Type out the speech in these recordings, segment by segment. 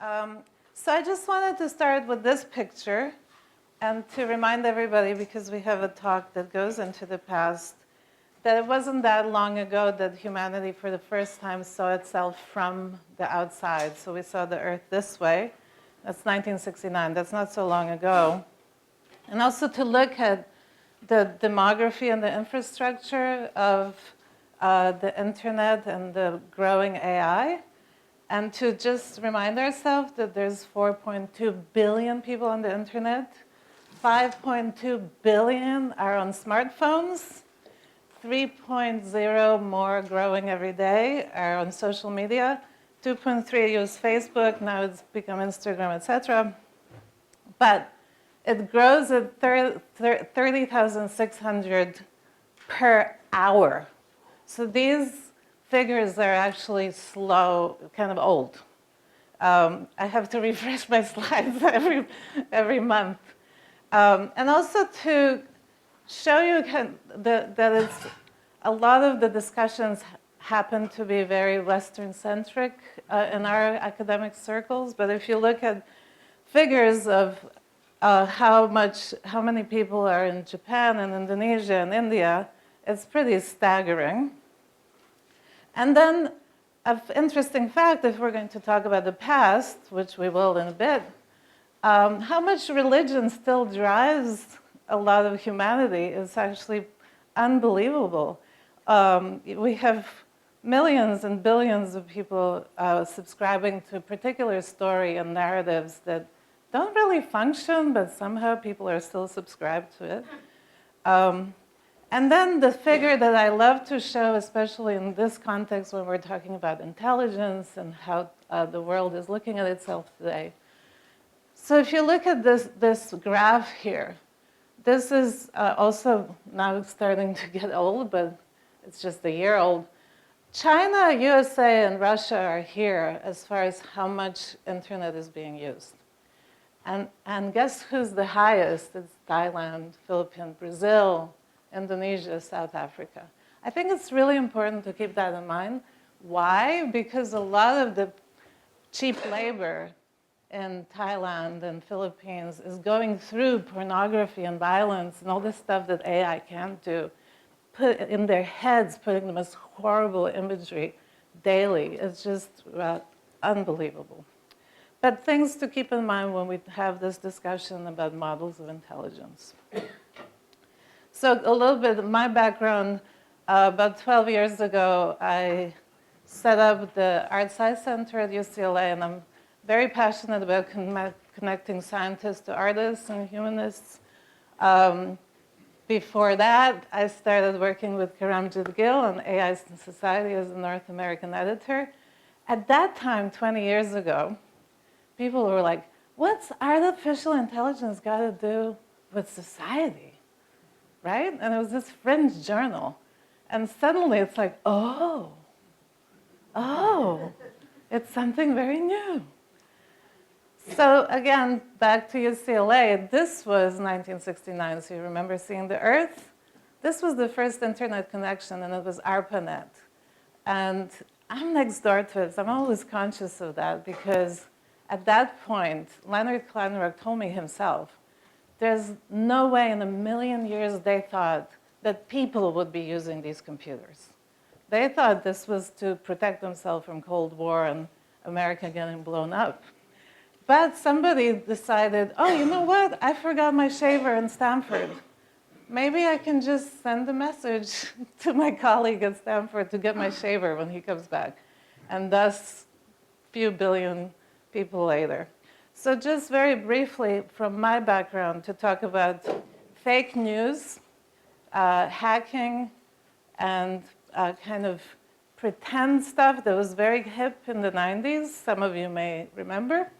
So I just wanted to start with this picture and to remind everybody, because we have a talk that goes into the past, that it wasn't that long ago that humanity for the first time saw itself from the outside. So we saw the Earth this way. That's 1969. That's not so long ago. And also to look at the demography and the infrastructure of the internet and the growing AI. And to just remind ourselves that there's 4.2 billion people on the internet. 5.2 billion are on smartphones. 3.0 more growing every day are on social media. 2.3 use Facebook, now it's become Instagram, etc. But it grows at 30,600 per hour. So these figures are actually slow, kind of old. I have to refresh my slides every month. And also to show you that it's, a lot of the discussions happen to be very Western-centric in our academic circles. But if you look at figures of how many people are in Japan and Indonesia and India, it's pretty staggering. And then an interesting fact, if we're going to talk about the past, which we will in a bit, how much religion still drives a lot of humanity is actually unbelievable. We have millions and billions of people subscribing to a particular story and narratives that don't really function, but somehow people are still subscribed to it. And then the figure that I love to show, especially in this context when we're talking about intelligence and how the world is looking at itself today. So if you look at this graph here, this is also now starting to get old, but it's just a year old. China, USA, and Russia are here as far as how much internet is being used. And guess who's the highest? It's Thailand, Philippines, Brazil, Indonesia, South Africa. I think it's really important to keep that in mind. Why? Because a lot of the cheap labor in Thailand and Philippines is going through pornography and violence and all this stuff that AI can't do, put in their heads, putting the most horrible imagery daily. It's just unbelievable. But things to keep in mind when we have this discussion about models of intelligence. So a little bit of my background, about 12 years ago, I set up the Art Science Center at UCLA, and I'm very passionate about connecting scientists to artists and humanists. Before that, I started working with Karamjit Gill on AI and Society as a North American editor. At that time, 20 years ago, people were like, what's artificial intelligence got to do with society? Right? And it was this fringe journal. And suddenly it's like, oh, it's something very new. So again, back to UCLA, this was 1969, so you remember seeing the Earth? This was the first internet connection, and it was ARPANET. And I'm next door to it, so I'm always conscious of that, because at that point, Leonard Kleinrock told me himself, there's no way in a million years they thought that people would be using these computers. They thought this was to protect themselves from Cold War and America getting blown up. But somebody decided, oh, you know what? I forgot my shaver in Stanford. Maybe I can just send a message to my colleague at Stanford to get my shaver when he comes back. And thus, a few billion people later. So just very briefly, from my background, to talk about fake news, hacking, and kind of pretend stuff that was very hip in the 90s. Some of you may remember.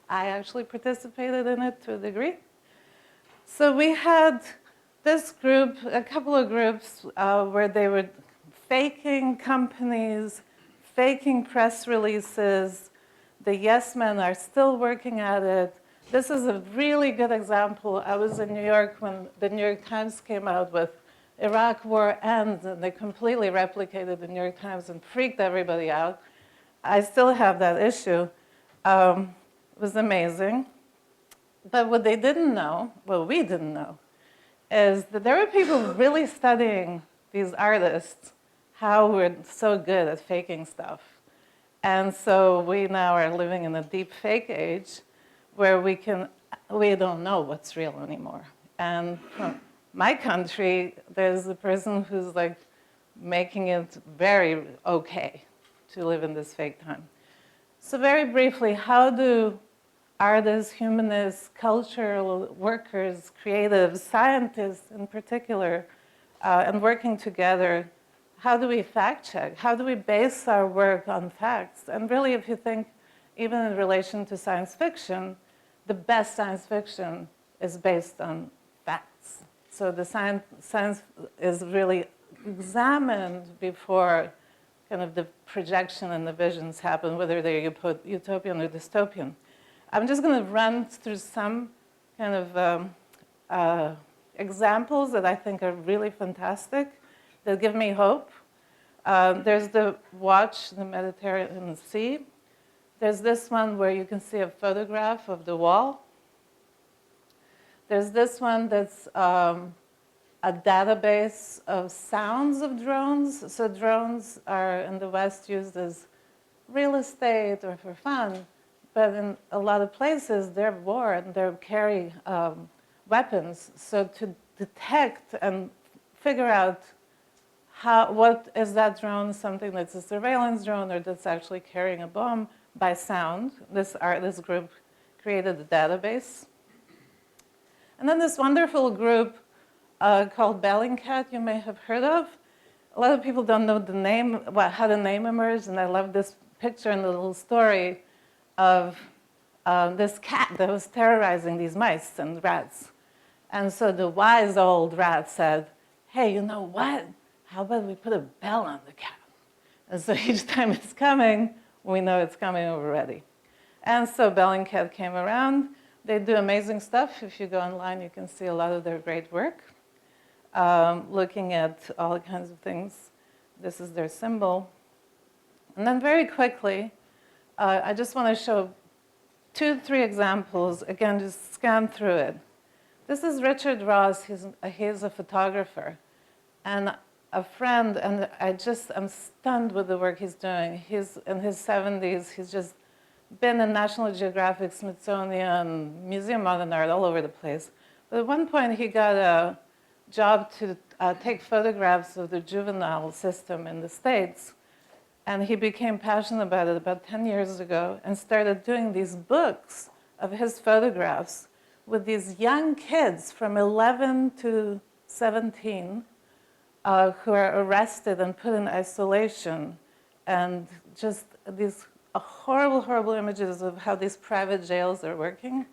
I actually participated in it to a degree. So we had this group, a couple of groups, where they were faking companies, faking press releases. The yes men are still working at it. This is a really good example. I was in New York when the New York Times came out with Iraq War Ends, and they completely replicated the New York Times and freaked everybody out. I still have that issue. It was amazing. But what they didn't know, what we didn't know, is that there were people really studying these artists, how we're so good at faking stuff. And so we now are living in a deep fake age where we don't know what's real anymore. And from my country, there's a person who's like making it very okay to live in this fake time. So very briefly, how do artists, humanists, cultural workers, creatives, scientists in particular, and working together, how do we fact check? How do we base our work on facts? And really, if you think, even in relation to science fiction, the best science fiction is based on facts. So the science is really examined before kind of the projection and the visions happen, whether they're utopian or dystopian. I'm just going to run through some kind of examples that I think are really fantastic, that give me hope. There's the watch, the Mediterranean Sea. There's this one where you can see a photograph of the wall. There's this one that's a database of sounds of drones. So drones are in the West used as real estate or for fun. But in a lot of places, they're war and they carry weapons. So to detect and figure out what is that drone, something that's a surveillance drone or that's actually carrying a bomb by sound, this group created a database. And then this wonderful group called Malenka, you may have heard of. A lot of people don't know the name, how the name emerged, and I love this picture and the little story of this cat that was terrorizing these mice and rats. And so the wise old rat said, hey, you know what? How about we put a bell on the cat? And so each time it's coming, we know it's coming already. And so Malenka came around. They do amazing stuff. If you go online, you can see a lot of their great work, looking at all kinds of things. This is their symbol. And then very quickly, I just want to show 2-3 examples. Again, just scan through it. This is Richard Ross. He's a photographer and a friend, and I'm stunned with the work he's doing. He's in his 70s. He's just been in National Geographic, Smithsonian, Museum of Modern Art, all over the place. But at one point, he got a job to take photographs of the juvenile system in the States. And he became passionate about it about 10 years ago and started doing these books of his photographs with these young kids from 11 to 17 who are arrested and put in isolation. And just these horrible, horrible images of how these private jails are working.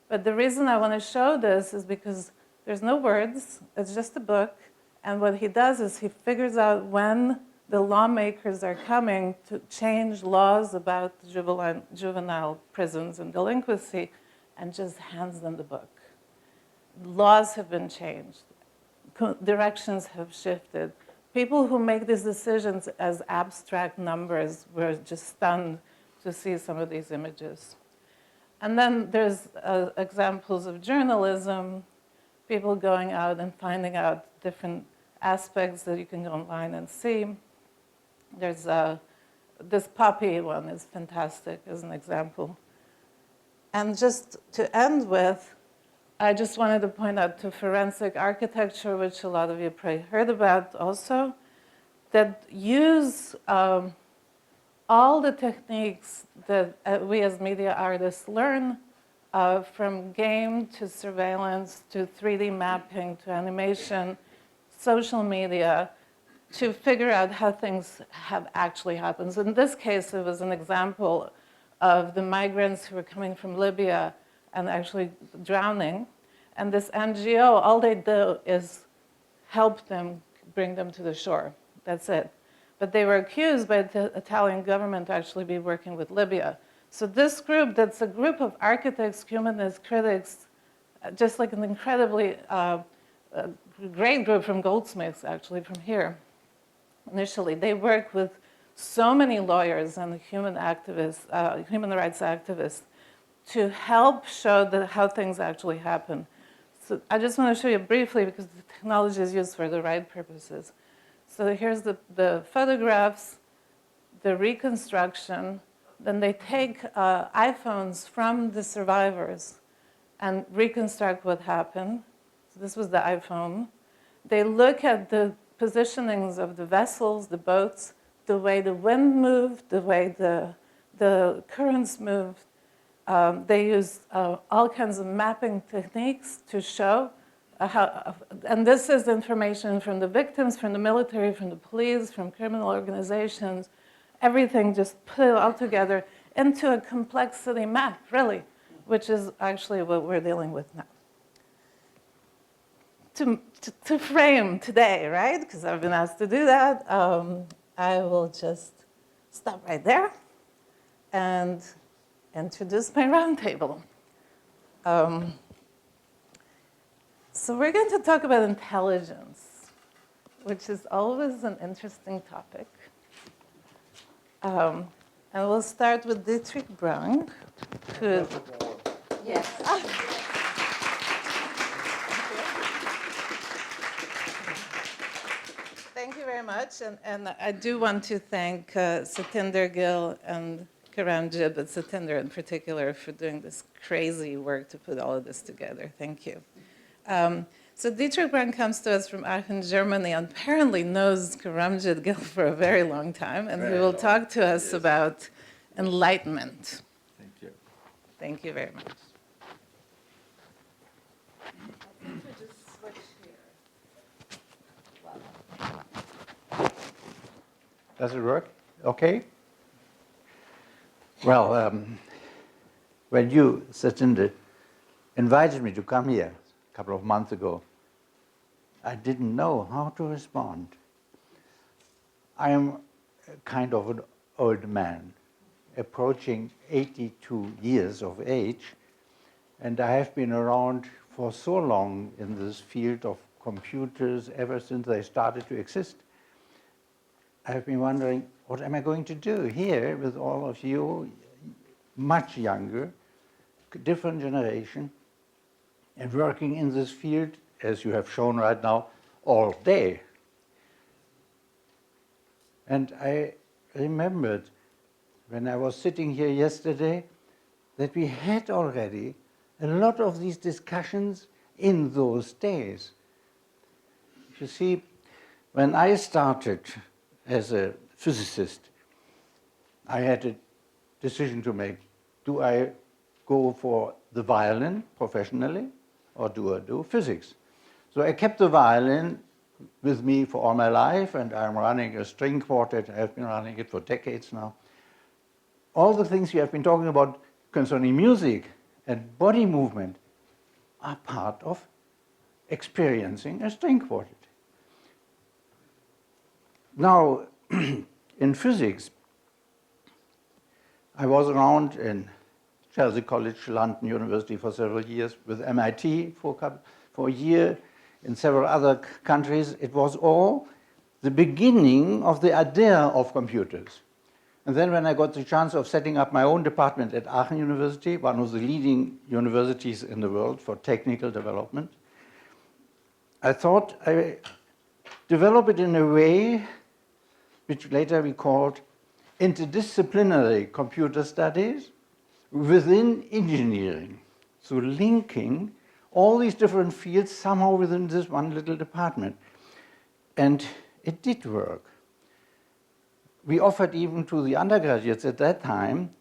But the reason I want to show this is because there's no words. It's just a book. And what he does is he figures out when the lawmakers are coming to change laws about juvenile prisons and delinquency, and just hands them the book. Laws have been changed. Directions have shifted. People who make these decisions as abstract numbers were just stunned to see some of these images. And then there's examples of journalism, people going out and finding out different aspects that you can go online and see. There's this puppy one is fantastic as an example. And just to end with, I just wanted to point out to forensic architecture, which a lot of you probably heard about also, that use all the techniques that we as media artists learn, from game to surveillance to 3D mapping to animation, social media, to figure out how things have actually happened. So in this case, it was an example of the migrants who were coming from Libya and actually drowning. And this NGO, all they do is help them, bring them to the shore. That's it. But they were accused by the Italian government to actually be working with Libya. So this group, that's a group of architects, humanists, critics, just like an incredibly great group from Goldsmiths, actually, from here. Initially, they work with so many lawyers and human activists, human rights activists, to help show how things actually happen. So I just want to show you briefly because the technology is used for the right purposes. So here's the photographs, the reconstruction. Then they take iPhones from the survivors and reconstruct what happened. So this was the iPhone. They look at the positionings of the vessels, the boats, the way the wind moved, the way the currents moved. They use all kinds of mapping techniques to show how, and this is information from the victims, from the military, from the police, from criminal organizations, everything just put it all together into a complexity map, really, which is actually what we're dealing with now. To frame today, right, because I've been asked to do that, I will just stop right there and introduce my roundtable. So we're going to talk about intelligence, which is always an interesting topic. And we'll start with Dietrich Brandt, who... Yes. Thank you very much. And I do want to thank Satinder Gill and Karamjit, but Satinder in particular, for doing this crazy work to put all of this together. Thank you. So Dietrich Brandt comes to us from Aachen, Germany, and apparently knows Karamjit Gill for a very long time, and he will talk to us about enlightenment. Thank you. Thank you very much. Does it work? Okay. Well, when you, Satinder, invited me to come here a couple of months ago, I didn't know how to respond. I am kind of an old man, approaching 82 years of age, and I have been around for so long in this field of computers ever since they started to exist. I've been wondering, what am I going to do here with all of you, much younger, different generation, and working in this field, as you have shown right now, all day. And I remembered when I was sitting here yesterday that we had already a lot of these discussions in those days. You see, when I started as a physicist, I had a decision to make. Do I go for the violin professionally, or do I do physics? So I kept the violin with me for all my life, and I'm running a string quartet. I've been running it for decades now. All the things you have been talking about concerning music and body movement are part of experiencing a string quartet. Now, in physics, I was around in Chelsea College, London University for several years, with MIT for a year, in several other countries. It was all the beginning of the idea of computers. And then when I got the chance of setting up my own department at Aachen University, one of the leading universities in the world for technical development, I thought I develop it in a way which later we called interdisciplinary computer studies within engineering. So linking all these different fields somehow within this one little department. And it did work. We offered even to the undergraduates at that time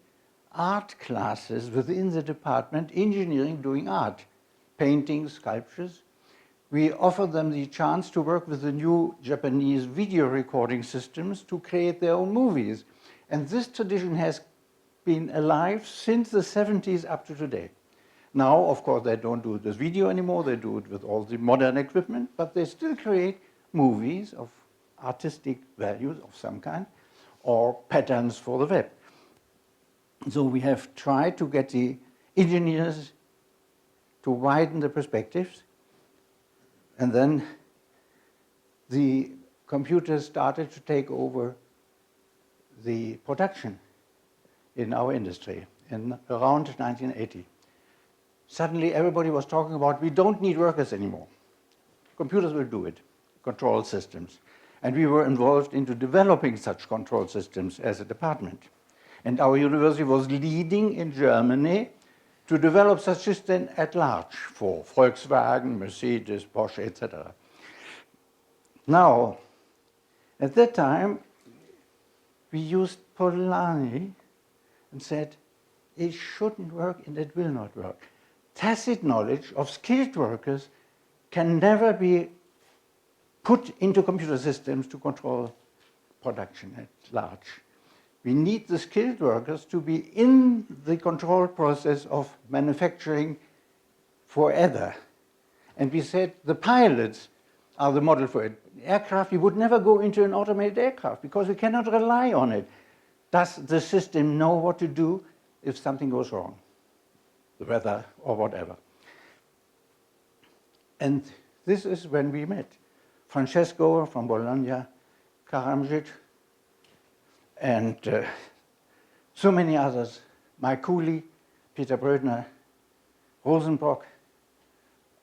art classes within the department, engineering doing art, painting, sculptures. We offered them the chance to work with the new Japanese video recording systems to create their own movies. And this tradition has been alive since the 70s up to today. Now, of course, they don't do this video anymore. They do it with all the modern equipment, but they still create movies of artistic values of some kind or patterns for the web. So we have tried to get the engineers to widen the perspectives. And then the computers started to take over the production in our industry. around 1980. Suddenly everybody was talking about we don't need workers anymore. Computers will do it, control systems. And we were involved into developing such control systems as a department. And our university was leading in Germany to develop such systems at large for Volkswagen, Mercedes, Porsche, etc. Now, at that time, we used Polanyi and said, it shouldn't work and it will not work. Tacit knowledge of skilled workers can never be put into computer systems to control production at large. We need the skilled workers to be in the control process of manufacturing forever. And we said the pilots are the model for it. Aircraft, we would never go into an automated aircraft because we cannot rely on it. Does the system know what to do if something goes wrong? The weather or whatever. And this is when we met. Francesco from Bologna, Karamzic, and so many others, Mike Cooley, Peter Brödner, Rosenbrock,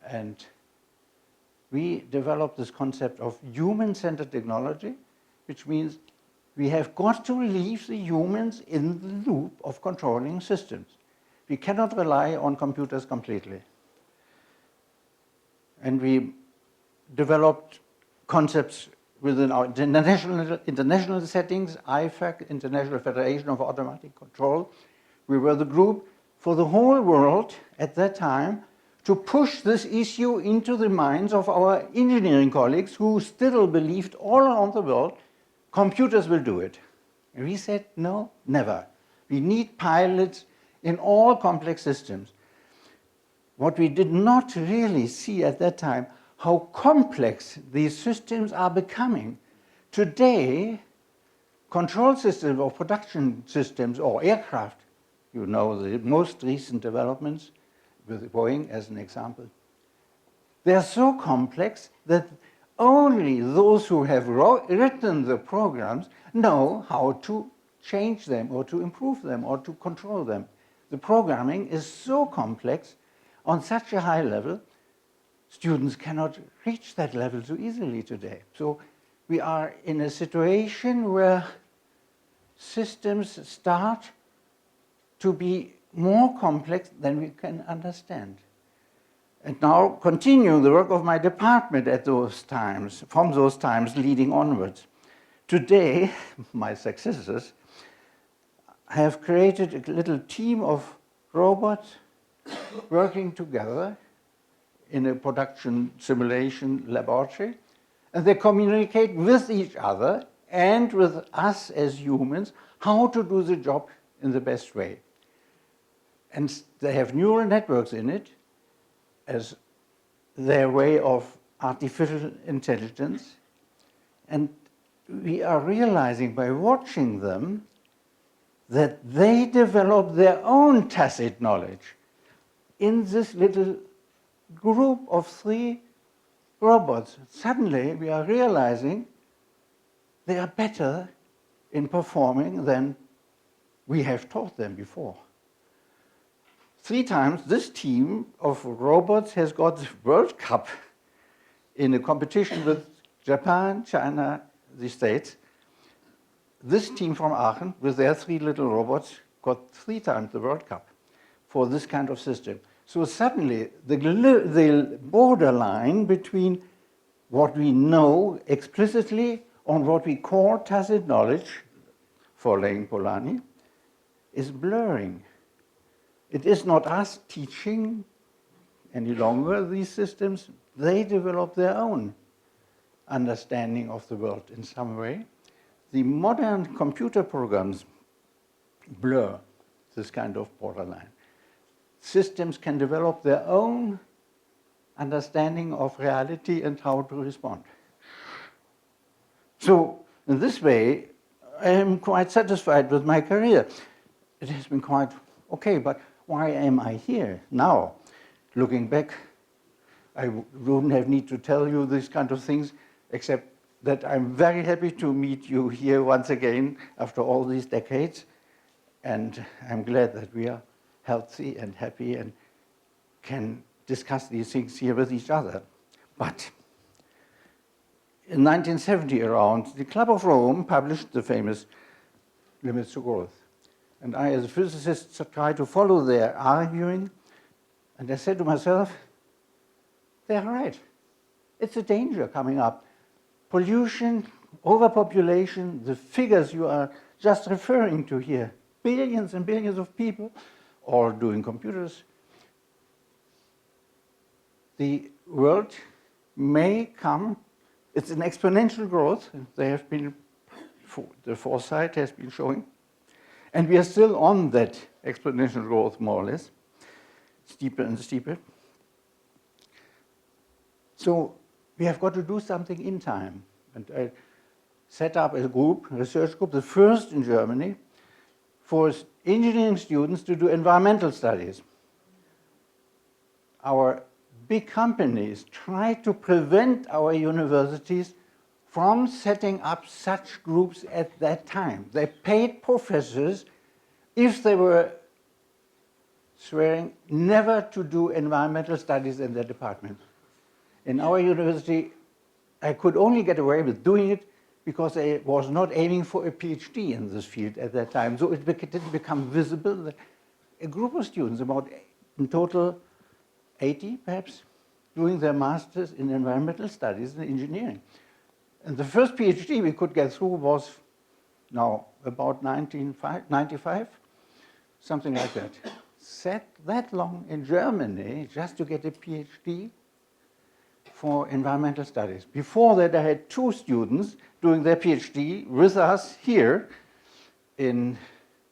and we developed this concept of human-centered technology, which means we have got to leave the humans in the loop of controlling systems. We cannot rely on computers completely. And we developed concepts within our international settings, IFAC, International Federation of Automatic Control. We were the group for the whole world at that time to push this issue into the minds of our engineering colleagues who still believed all around the world computers will do it. And we said, no, never. We need pilots in all complex systems. What we did not really see at that time, how complex these systems are becoming. Today, control systems or production systems or aircraft, you know the most recent developments with Boeing as an example, they are so complex that only those who have written the programs know how to change them or to improve them or to control them. The programming is so complex on such a high level, students cannot reach that level so easily today. So we are in a situation where systems start to be more complex than we can understand. And now, continuing the work of my department at those times, from those times leading onwards. Today, my successors have created a little team of robots working together in a production simulation laboratory, and they communicate with each other and with us as humans how to do the job in the best way. And they have neural networks in it as their way of artificial intelligence. And we are realizing by watching them that they develop their own tacit knowledge in this little group of 3 robots. Suddenly we are realizing they are better in performing than we have taught them before. 3 times this team of robots has got the World Cup in a competition with Japan, China, the States. This team from Aachen, with their 3 little robots, got 3 times the World Cup for this kind of system. So suddenly, the borderline between what we know explicitly on what we call tacit knowledge, following Polanyi, is blurring. It is not us teaching any longer these systems. They develop their own understanding of the world in some way. The modern computer programs blur this kind of borderline. Systems can develop their own understanding of reality and how to respond. So, in this way, I am quite satisfied with my career. It has been quite okay, but why am I here now? Looking back, I wouldn't have need to tell you these kind of things, except that I'm very happy to meet you here once again after all these decades. And I'm glad that we are healthy and happy and can discuss these things here with each other. But in 1970 around, the Club of Rome published the famous Limits to Growth. And I, as a physicist, tried to follow their arguing, and I said to myself, they're right. It's a danger coming up. Pollution, overpopulation, the figures you are just referring to here, billions and billions of people all doing computers. The world may come, it's an exponential growth. They have been, the foresight has been showing. And we are still on that exponential growth, more or less, steeper and steeper. So we have got to do something in time. And I set up a group, a research group, the first in Germany, for engineering students to do environmental studies. Our big companies try to prevent our universities from setting up such groups at that time. They paid professors, if they were swearing never to do environmental studies in their department. In our university, I could only get away with doing it because I was not aiming for a PhD in this field at that time. So it didn't become visible. A group of students, about in total 80 perhaps, doing their masters in environmental studies and engineering. And the first PhD we could get through was now about 1995, something like that. Sat that long in Germany just to get a PhD for environmental studies. Before that, I had 2 students doing their PhD with us here in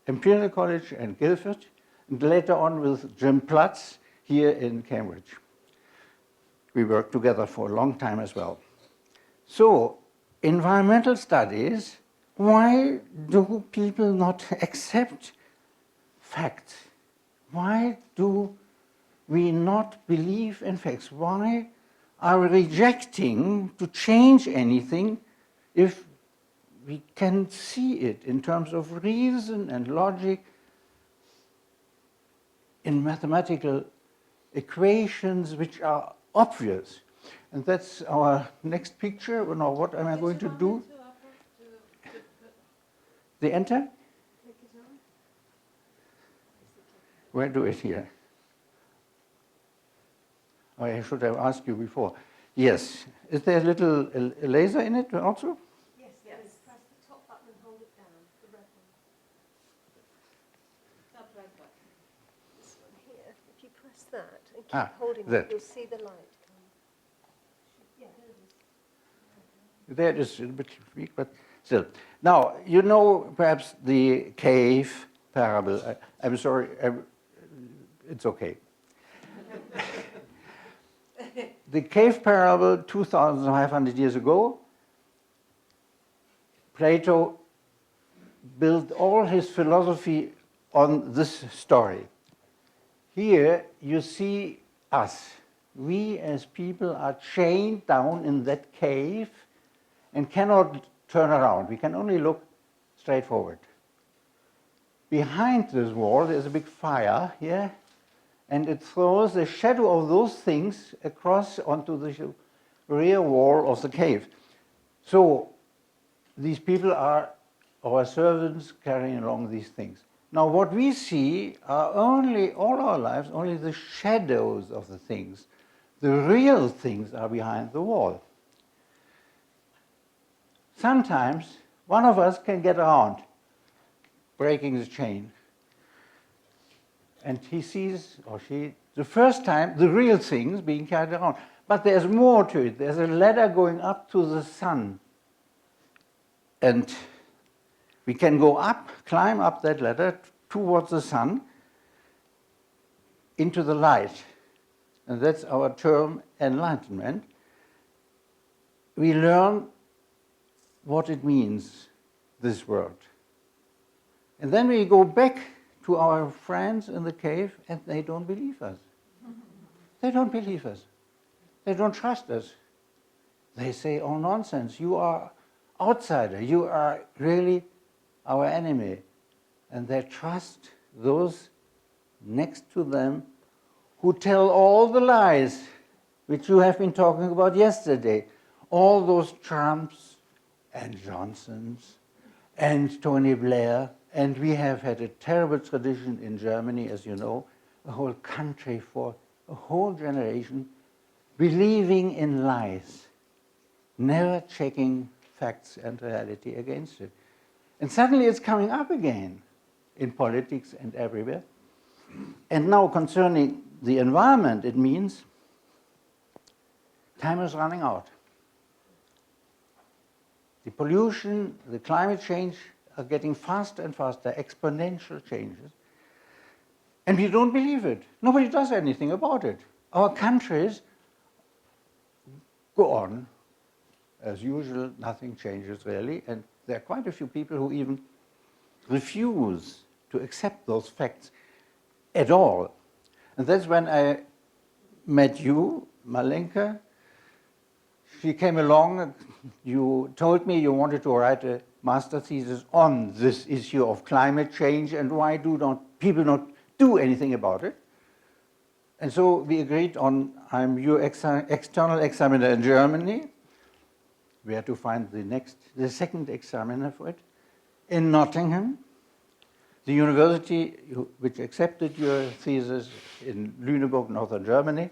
Imperial College and Guildford, and later on with Jim Platz here in Cambridge. We worked together for a long time as well. So, environmental studies, why do people not accept facts? Why do we not believe in facts? Why are we rejecting to change anything if we can see it in terms of reason and logic, in mathematical equations which are obvious? And that's our next picture. Now, what am I going to do? The enter? Where do it here? Oh, I should have asked you before. Yes. Is there a little laser in it also? Yes, yes. Press the top button and hold it down, the red one. That red button. This one here. If you press that and keep holding that. it, you'll see the light come. Yeah, There it is, a bit weak, but still. Now, you know perhaps the cave parable. I'm sorry, it's okay. The cave parable, 2,500 years ago, Plato built all his philosophy on this story. Here you see us. We as people are chained down in that cave and cannot turn around. We can only look straight forward. Behind this wall there's a big fire here, and it throws the shadow of those things across onto the rear wall of the cave. So these people are our servants carrying along these things. Now what we see are only, all our lives, only the shadows of the things. The real things are behind the wall. Sometimes one of us can get around, breaking the chain. And he sees, or she, the first time, the real things being carried around. But there's more to it. There's a ladder going up to the sun. And we can go up, climb up that ladder towards the sun, into the light. And that's our term, enlightenment. We learn what it means, this world. And then we go back to our friends in the cave, and they don't believe us. They don't believe us. They don't trust us. They say, oh, nonsense, you are outsider. You are really our enemy. and they trust those next to them who tell all the lies which you have been talking about yesterday. All those Trumps and Johnsons and Tony Blair, and we have had a terrible tradition in Germany, as you know, a whole country for a whole generation believing in lies, never checking facts and reality against it. And suddenly it's coming up again in politics and everywhere. And now concerning the environment, it means time is running out. The pollution, the climate change are getting faster and faster, exponential changes. And we don't believe it. Nobody does anything about it. Our countries go on as usual, nothing changes really, and there are quite a few people who even refuse to accept those facts at all. And that's when I met you, Malenka. She came along, you told me you wanted to write a master thesis on this issue of climate change and why do people not do anything about it. And so we agreed on, I'm your external examiner in Germany. We had to find the second examiner for it in Nottingham. The university which accepted your thesis in Lüneburg, northern Germany.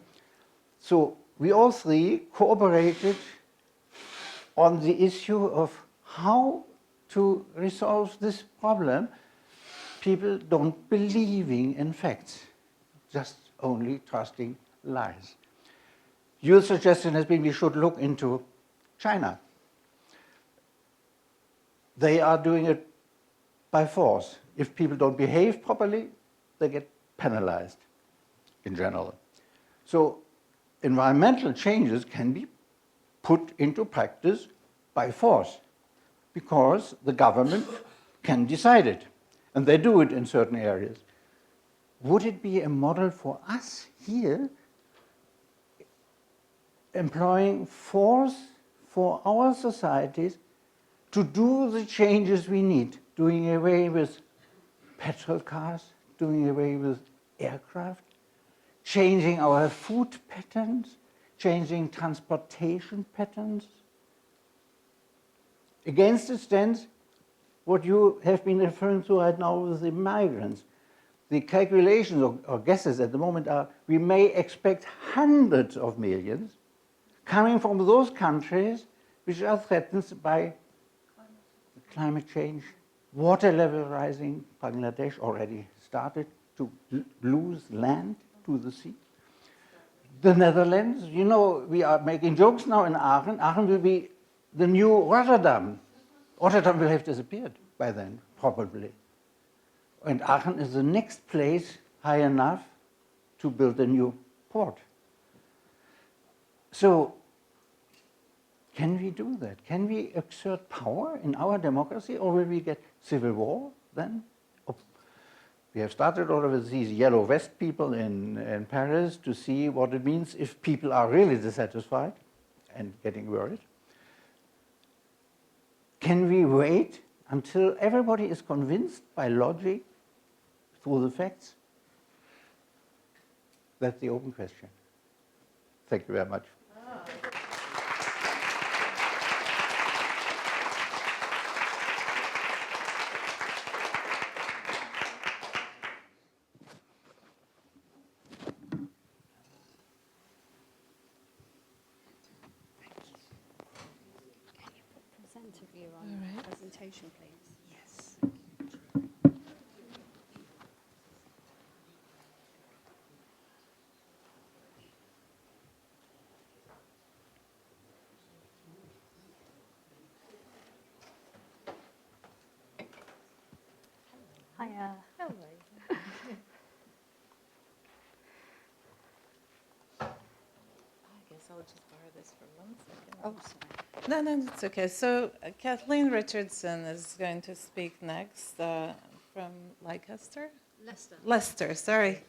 So we all three cooperated on the issue of how to resolve this problem. People don't believing in facts, just only trusting lies. Your suggestion has been we should look into China. They are doing it by force. If people don't behave properly, they get penalized in general. So environmental changes can be put into practice by force because the government can decide it, and they do it in certain areas. Would it be a model for us here, employing force for our societies to do the changes we need, doing away with petrol cars, doing away with aircraft, changing our food patterns, changing transportation patterns? Against it stands what you have been referring to right now with the migrants. The calculations or guesses at the moment are we may expect hundreds of millions coming from those countries which are threatened by climate change, water level rising. Bangladesh already started to lose land to the sea. The Netherlands, you know, we are making jokes now in Aachen. Aachen will be the new Rotterdam. Rotterdam will have disappeared by then, probably. And Aachen is the next place high enough to build a new port. So, can we do that? Can we exert power in our democracy, or will we get civil war then? We have started already with these yellow vest people in Paris to see what it means if people are really dissatisfied and getting worried. Can we wait until everybody is convinced by logic through the facts? That's the open question. Thank you very much. View on the presentation, please. Yes. Hiya. Hello. I guess I'll just borrow this for 1 second. Oh, sorry. No, it's okay. So Kathleen Richardson is going to speak next from Leicester? Leicester, sorry.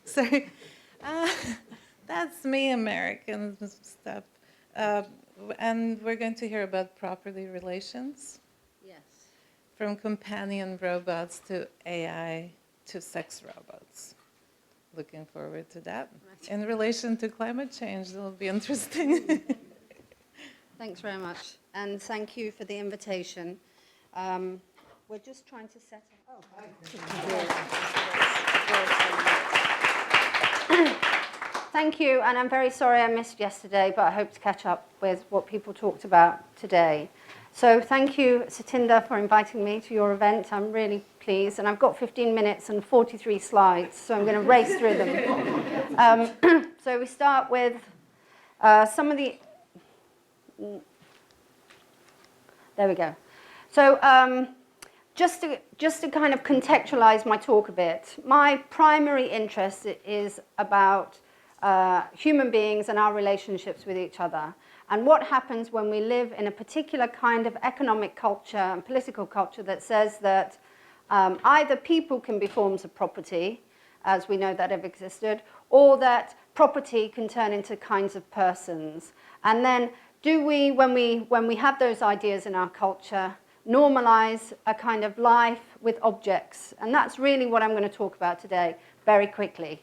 That's me, American stuff. And we're going to hear about property relations. Yes. from companion robots to AI to sex robots. Looking forward to that. In relation to climate change, it'll be interesting. Thanks very much, and thank you for the invitation. We're just trying to set up. Thank you, and I'm very sorry I missed yesterday, but I hope to catch up with what people talked about today. So thank you, Satinder, for inviting me to your event. I'm really pleased, and I've got 15 minutes and 43 slides, so I'm going to race through them. So we start with some of the... There we go. So just to kind of contextualize my talk a bit, my primary interest is about human beings and our relationships with each other, and what happens when we live in a particular kind of economic culture and political culture that says that either people can be forms of property, as we know that have existed, or that property can turn into kinds of persons. And then do we, when we have those ideas in our culture, normalize a kind of life with objects? And that's really what I'm going to talk about today, very quickly.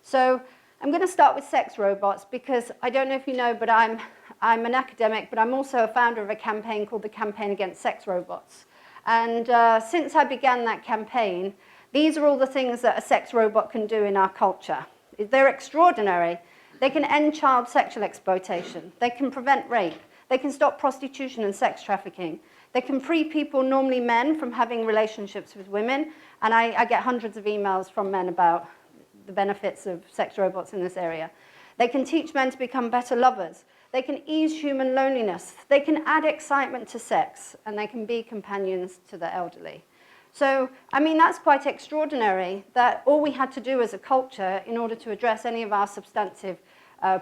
So I'm going to start with sex robots, because I don't know if you know, but I'm an academic, but I'm also a founder of a campaign called the Campaign Against Sex Robots. And since I began that campaign, these are all the things that a sex robot can do in our culture. They're extraordinary. They can end child sexual exploitation. They can prevent rape. They can stop prostitution and sex trafficking. They can free people, normally men, from having relationships with women. And I get hundreds of emails from men about the benefits of sex robots in this area. They can teach men to become better lovers. They can ease human loneliness. They can add excitement to sex. And they can be companions to the elderly. So, I mean, that's quite extraordinary, that all we had to do as a culture in order to address any of our substantive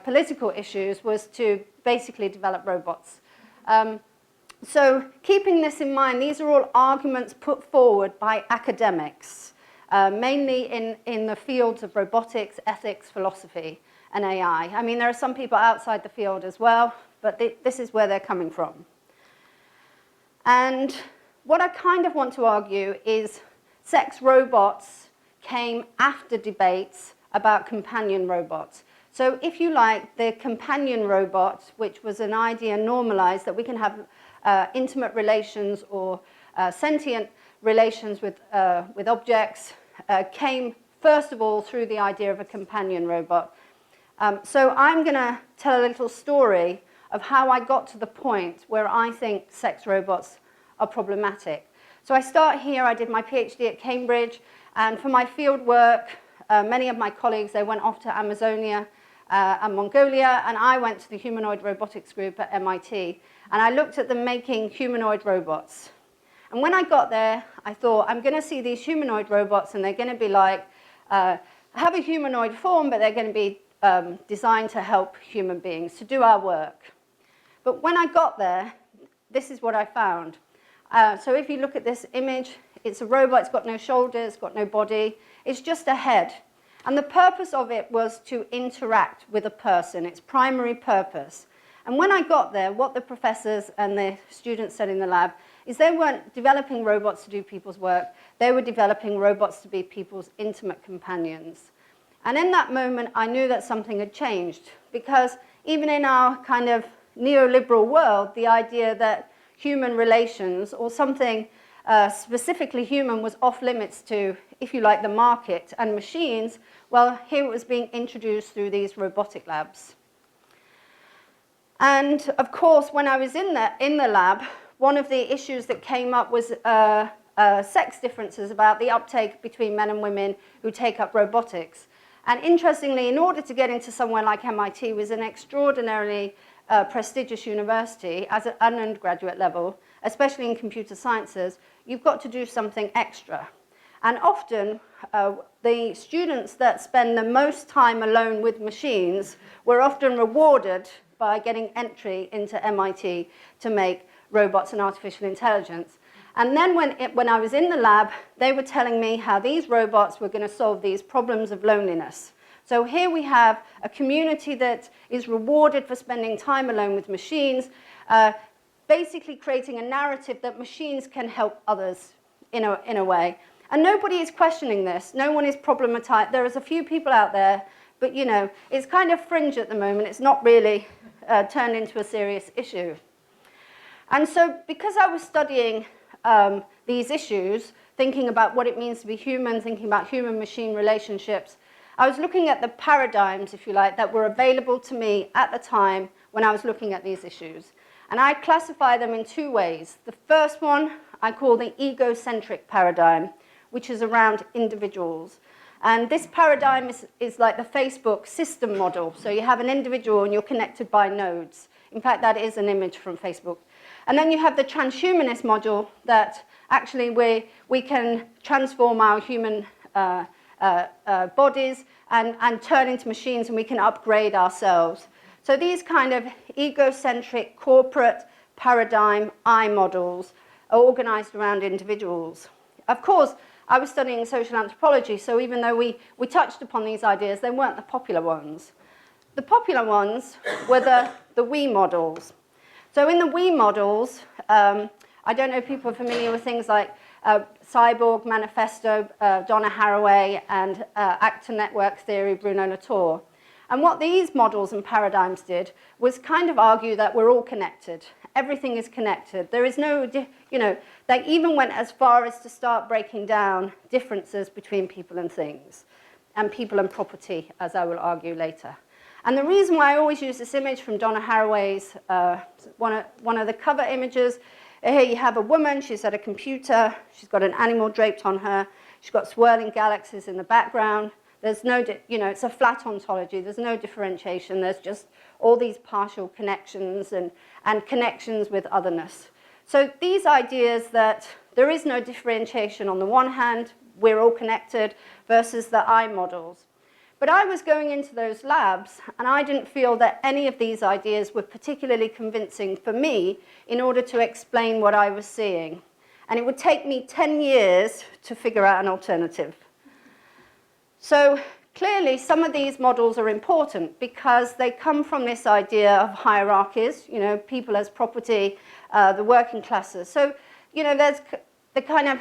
political issues was to basically develop robots. So keeping this in mind, these are all arguments put forward by academics, mainly in the fields of robotics, ethics, philosophy, and AI. I mean, there are some people outside the field as well, but this is where they're coming from. And what I kind of want to argue is sex robots came after debates about companion robots. So if you like, the companion robot, which was an idea normalized that we can have intimate relations or sentient relations with objects, came first of all through the idea of a companion robot. So I'm going to tell a little story of how I got to the point where I think sex robots are problematic. So I start here. I did my PhD at Cambridge, and for my field work, many of my colleagues, they went off to Amazonia and Mongolia, and I went to the humanoid robotics group at MIT, and I looked at them making humanoid robots. And when I got there, I thought, I'm going to see these humanoid robots, and they're going to be like, have a humanoid form, but they're going to be designed to help human beings, to do our work. But when I got there, this is what I found. So if you look at this image, it's a robot. It's got no shoulders, got no body. It's just a head. And the purpose of it was to interact with a person, its primary purpose. And when I got there, what the professors and the students said in the lab is they weren't developing robots to do people's work. They were developing robots to be people's intimate companions. And in that moment, I knew that something had changed, because even in our kind of neoliberal world, the idea that human relations or something specifically human was off limits to, if you like, the market and machines, well, here it was being introduced through these robotic labs. And of course, when I was in the lab, one of the issues that came up was sex differences about the uptake between men and women who take up robotics. And interestingly, in order to get into somewhere like MIT, it was an extraordinarily prestigious university as an undergraduate level, especially in computer sciences, you've got to do something extra. And often, the students that spend the most time alone with machines were often rewarded by getting entry into MIT to make robots and artificial intelligence. And then when I was in the lab, they were telling me how these robots were going to solve these problems of loneliness. So here we have a community that is rewarded for spending time alone with machines, basically creating a narrative that machines can help others in a way. And nobody is questioning this. No one is problematized. There is a few people out there, but you know, it's kind of fringe at the moment. It's not really turned into a serious issue. And so because I was studying these issues, thinking about what it means to be human, thinking about human-machine relationships, I was looking at the paradigms, if you like, that were available to me at the time when I was looking at these issues. And I classify them in two ways. The first one I call the egocentric paradigm, which is around individuals. And this paradigm is like the Facebook system model. So you have an individual and you're connected by nodes. In fact, that is an image from Facebook. And then you have the transhumanist model that actually we can transform our human bodies and turn into machines, and we can upgrade ourselves. So these kind of egocentric corporate paradigm I models are organized around individuals. Of course, I was studying social anthropology, so even though we touched upon these ideas, they weren't the popular ones. The popular ones were the we models. So in the we models, I don't know if people are familiar with things like Cyborg Manifesto, Donna Haraway, and Actor Network Theory, Bruno Latour. And what these models and paradigms did was kind of argue that we're all connected. Everything is connected. There is no, you know, they even went as far as to start breaking down differences between people and things, and people and property, as I will argue later. And the reason why I always use this image from Donna Haraway's, one of the cover images, here you have a woman, she's at a computer, she's got an animal draped on her, she's got swirling galaxies in the background. There's no, you know, it's a flat ontology, there's no differentiation, there's just all these partial connections and connections with otherness. So these ideas that there is no differentiation on the one hand, we're all connected, versus the I models. But I was going into those labs, and I didn't feel that any of these ideas were particularly convincing for me in order to explain what I was seeing. And it would take me 10 years to figure out an alternative. So clearly, some of these models are important because they come from this idea of hierarchies, you know, people as property, the working classes. So, you know, there's the kind of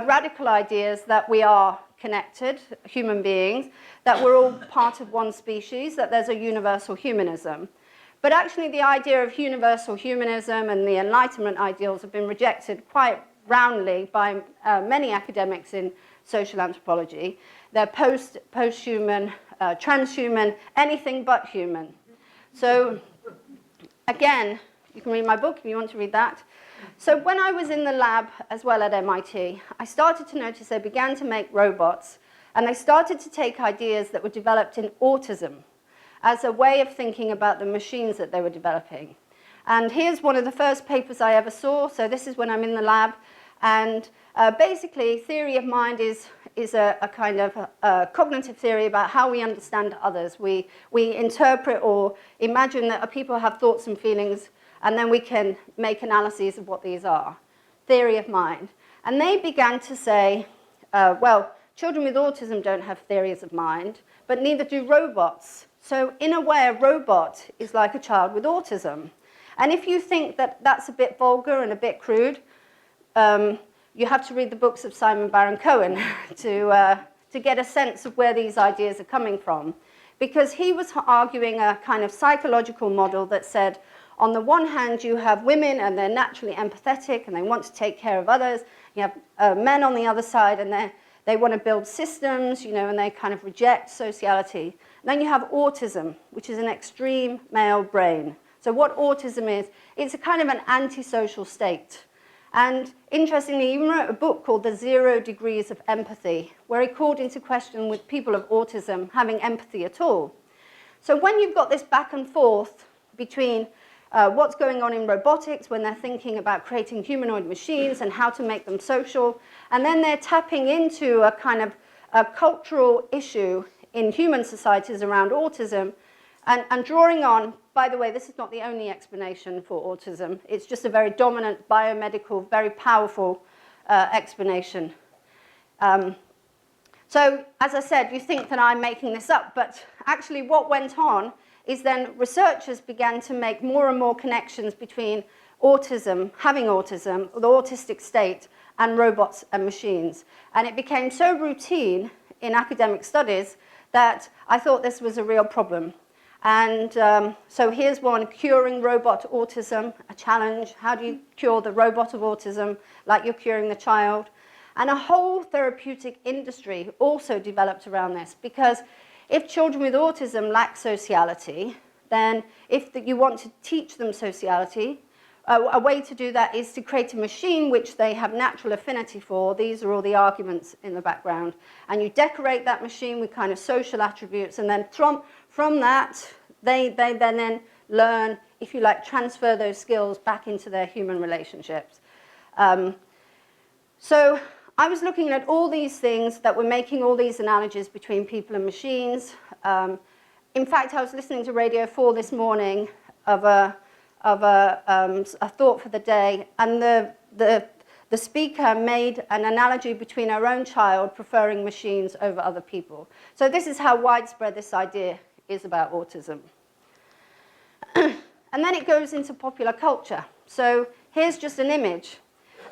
radical ideas that we are connected, human beings, that we're all part of one species, that there's a universal humanism. But actually the idea of universal humanism and the Enlightenment ideals have been rejected quite roundly by many academics in social anthropology. They're post-human, transhuman, anything but human. So again, you can read my book if you want to read that. So when I was in the lab as well at MIT, I started to notice they began to make robots, and they started to take ideas that were developed in autism as a way of thinking about the machines that they were developing. And here's one of the first papers I ever saw. So this is when I'm in the lab. And basically, theory of mind is a kind of cognitive theory about how we understand others. We interpret or imagine that people have thoughts and feelings, and then we can make analyses of what these are. Theory of mind. And they began to say, well, children with autism don't have theories of mind, but neither do robots. So in a way, a robot is like a child with autism. And if you think that that's a bit vulgar and a bit crude, you have to read the books of Simon Baron-Cohen to get a sense of where these ideas are coming from. Because he was arguing a kind of psychological model that said, on the one hand, you have women, and they're naturally empathetic, and they want to take care of others. You have men on the other side, and they want to build systems, you know, and they kind of reject sociality. And then you have autism, which is an extreme male brain. So what autism is, it's a kind of an antisocial state. And interestingly, he wrote a book called The 0 Degrees of Empathy, where he called into question with people of autism having empathy at all. So when you've got this back and forth between what's going on in robotics when they're thinking about creating humanoid machines and how to make them social, and then they're tapping into a kind of a cultural issue in human societies around autism, and drawing on, by the way, this is not the only explanation for autism. It's just a very dominant biomedical, very powerful explanation. So, as I said, you think that I'm making this up, but actually what went on is then researchers began to make more and more connections between autism, having autism, the autistic state, and robots and machines. And it became so routine in academic studies that I thought this was a real problem. And so here's one, curing robot autism, a challenge. How do you cure the robot of autism like you're curing the child? And a whole therapeutic industry also developed around this, because if children with autism lack sociality, then if you want to teach them sociality, a way to do that is to create a machine which they have natural affinity for. These are all the arguments in the background. And you decorate that machine with kind of social attributes, and then from that, they then learn, if you like, transfer those skills back into their human relationships. So I was looking at all these things that were making all these analogies between people and machines. In fact, I was listening to Radio 4 this morning of a thought for the day, and the speaker made an analogy between our own child preferring machines over other people. So this is how widespread this idea is about autism. And then it goes into popular culture. So here's just an image.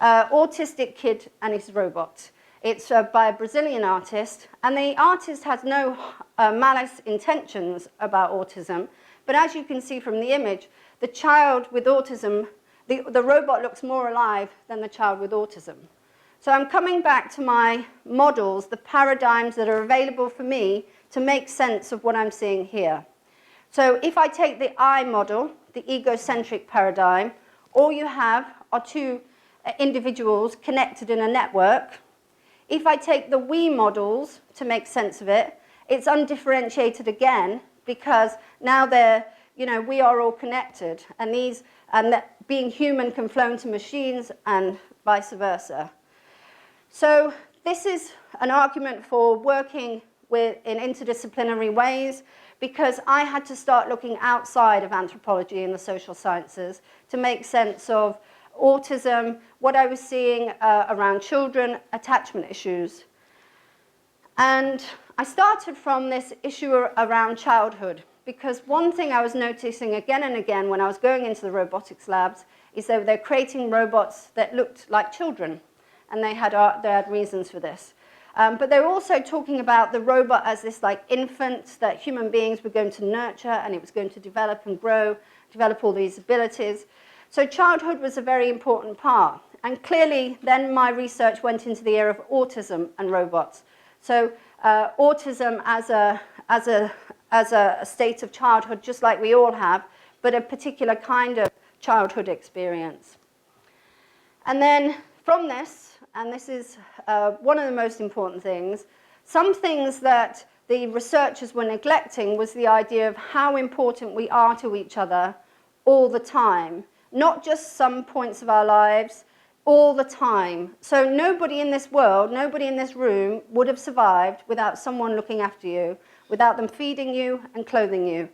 Autistic kid and his robot. It's by a Brazilian artist, and the artist has no malice intentions about autism, but as you can see from the image, the child with autism, the robot looks more alive than the child with autism. So I'm coming back to my models, the paradigms that are available for me to make sense of what I'm seeing here. So if I take the I model, the egocentric paradigm, all you have are two individuals connected in a network. If I take the we models to make sense of it, it's undifferentiated again, because now we are all connected, and that being human can flow into machines and vice versa. So this is an argument for working in interdisciplinary ways, because I had to start looking outside of anthropology and the social sciences to make sense of autism, what I was seeing around children, attachment issues. And I started from this issue around childhood, because one thing I was noticing again and again when I was going into the robotics labs is that they're creating robots that looked like children, and they had reasons for this. But they're also talking about the robot as this like infant that human beings were going to nurture, and it was going to develop and grow, develop all these abilities. So childhood was a very important part. And clearly, then my research went into the area of autism and robots. So autism as a state of childhood, just like we all have, but a particular kind of childhood experience. And then from this, and this is one of the most important things, some things that the researchers were neglecting was the idea of how important we are to each other all the time, not just some points of our lives, all the time. So nobody in this world, nobody in this room would have survived without someone looking after you, without them feeding you and clothing you.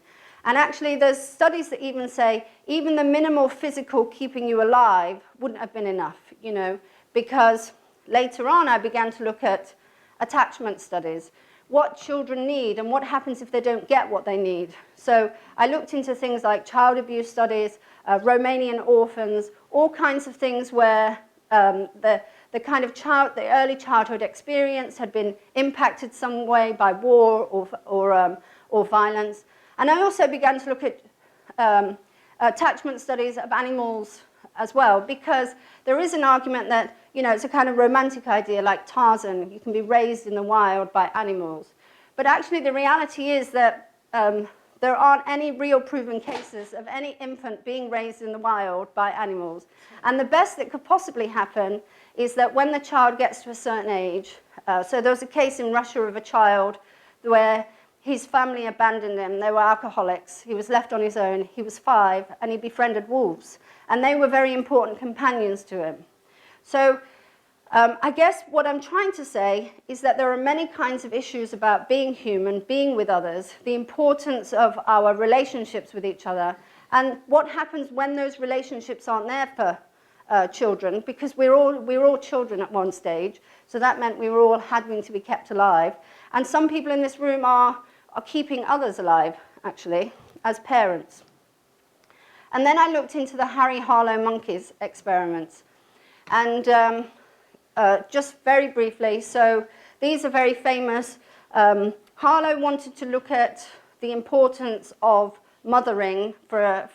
And actually there's studies that even say even the minimal physical keeping you alive wouldn't have been enough, because later on I began to look at attachment studies, what children need and what happens if they don't get what they need. So I looked into things like child abuse studies, Romanian orphans, all kinds of things where the kind of the early childhood experience had been impacted some way by war or violence. And I also began to look at attachment studies of animals as well, because there is an argument that, it's a kind of romantic idea like Tarzan, you can be raised in the wild by animals. But actually the reality is that there aren't any real proven cases of any infant being raised in the wild by animals. And the best that could possibly happen is that when the child gets to a certain age, so there was a case in Russia of a child where his family abandoned him. They were alcoholics. He was left on his own. He was 5, and he befriended wolves. And they were very important companions to him. So I guess what I'm trying to say is that there are many kinds of issues about being human, being with others, the importance of our relationships with each other, and what happens when those relationships aren't there for children, because we're all children at one stage, so that meant we were all having to be kept alive. And some people in this room are keeping others alive, actually, as parents. And then I looked into the Harry Harlow monkeys experiments. And just very briefly. So these are very famous. Harlow wanted to look at the importance of mothering for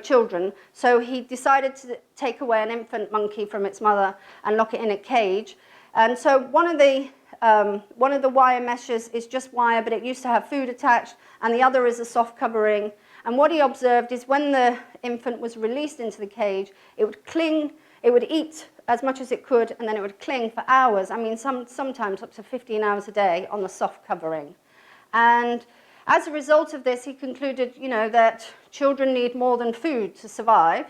children. So he decided to take away an infant monkey from its mother and lock it in a cage. And so one of the wire meshes is just wire, but it used to have food attached, and the other is a soft covering. And what he observed is when the infant was released into the cage, it would cling, it would eat as much as it could, and then it would cling for hours. I mean, sometimes up to 15 hours a day on the soft covering. And as a result of this, he concluded, you know, that children need more than food to survive.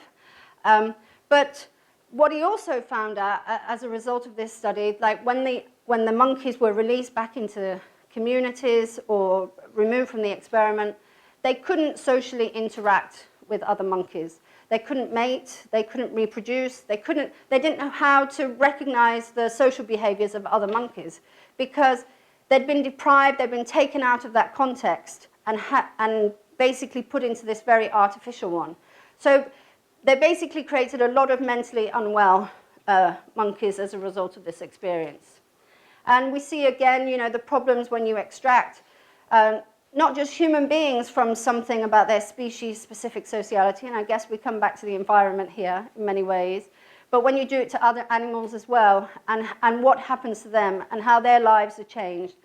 But what he also found out as a result of this study, like when the monkeys were released back into communities or removed from the experiment, they couldn't socially interact with other monkeys. They couldn't mate, they couldn't reproduce, they didn't know how to recognize the social behaviors of other monkeys because they'd been deprived, they'd been taken out of that context and basically put into this very artificial one. So they basically created a lot of mentally unwell monkeys as a result of this experience. And we see again, you know, the problems when you extract not just human beings from something about their species-specific sociality, and I guess we come back to the environment here in many ways, but when you do it to other animals as well, and what happens to them, and how their lives are changed.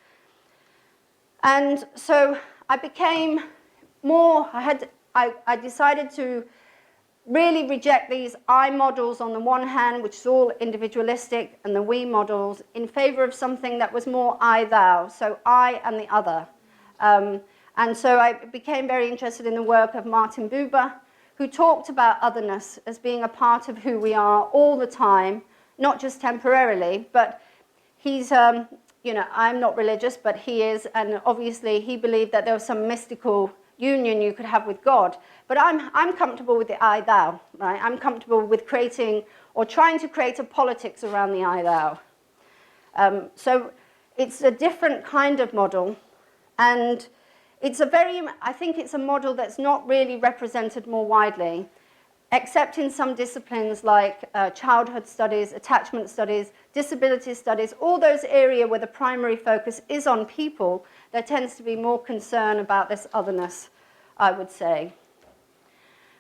And so I became more, I decided to really reject these I models on the one hand, which is all individualistic, and the we models, in favor of something that was more I-thou, so I and the other. And so I became very interested in the work of Martin Buber, who talked about otherness as being a part of who we are all the time, not just temporarily, but he's, you know, I'm not religious, but he is, and obviously he believed that there was some mystical union you could have with God. But I'm comfortable with the I-thou, right? I'm comfortable with creating or trying to create a politics around the I-thou. So it's a different kind of model. And it's I think it's a model that's not really represented more widely, except in some disciplines like childhood studies, attachment studies, disability studies, all those areas where the primary focus is on people, there tends to be more concern about this otherness, I would say.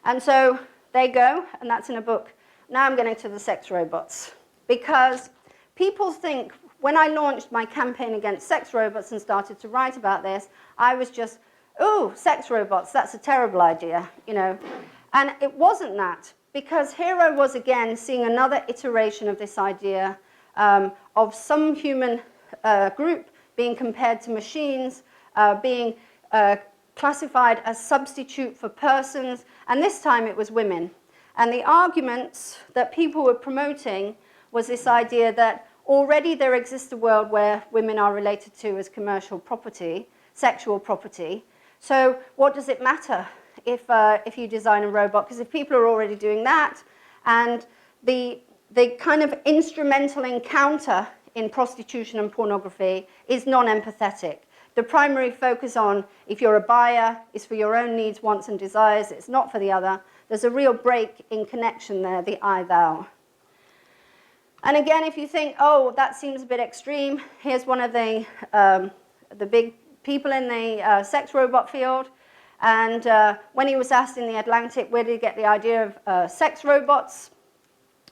And so there you go, and that's in a book. Now I'm getting to the sex robots, because people think, when I launched my campaign against sex robots and started to write about this, I was just, ooh, sex robots, that's a terrible idea, you know. And it wasn't that, because here I was again seeing another iteration of this idea of some human group being compared to machines, being classified as substitute for persons, and this time it was women. And the arguments that people were promoting was this idea that already there exists a world where women are related to as commercial property, sexual property. So what does it matter if you design a robot? Because if people are already doing that, and the kind of instrumental encounter in prostitution and pornography is non-empathetic. The primary focus on, if you're a buyer, is for your own needs, wants, and desires. It's not for the other. There's a real break in connection there, the I-thou. And again, if you think, oh, that seems a bit extreme, here's one of the big people in the sex robot field. And when he was asked in The Atlantic, where did he get the idea of sex robots?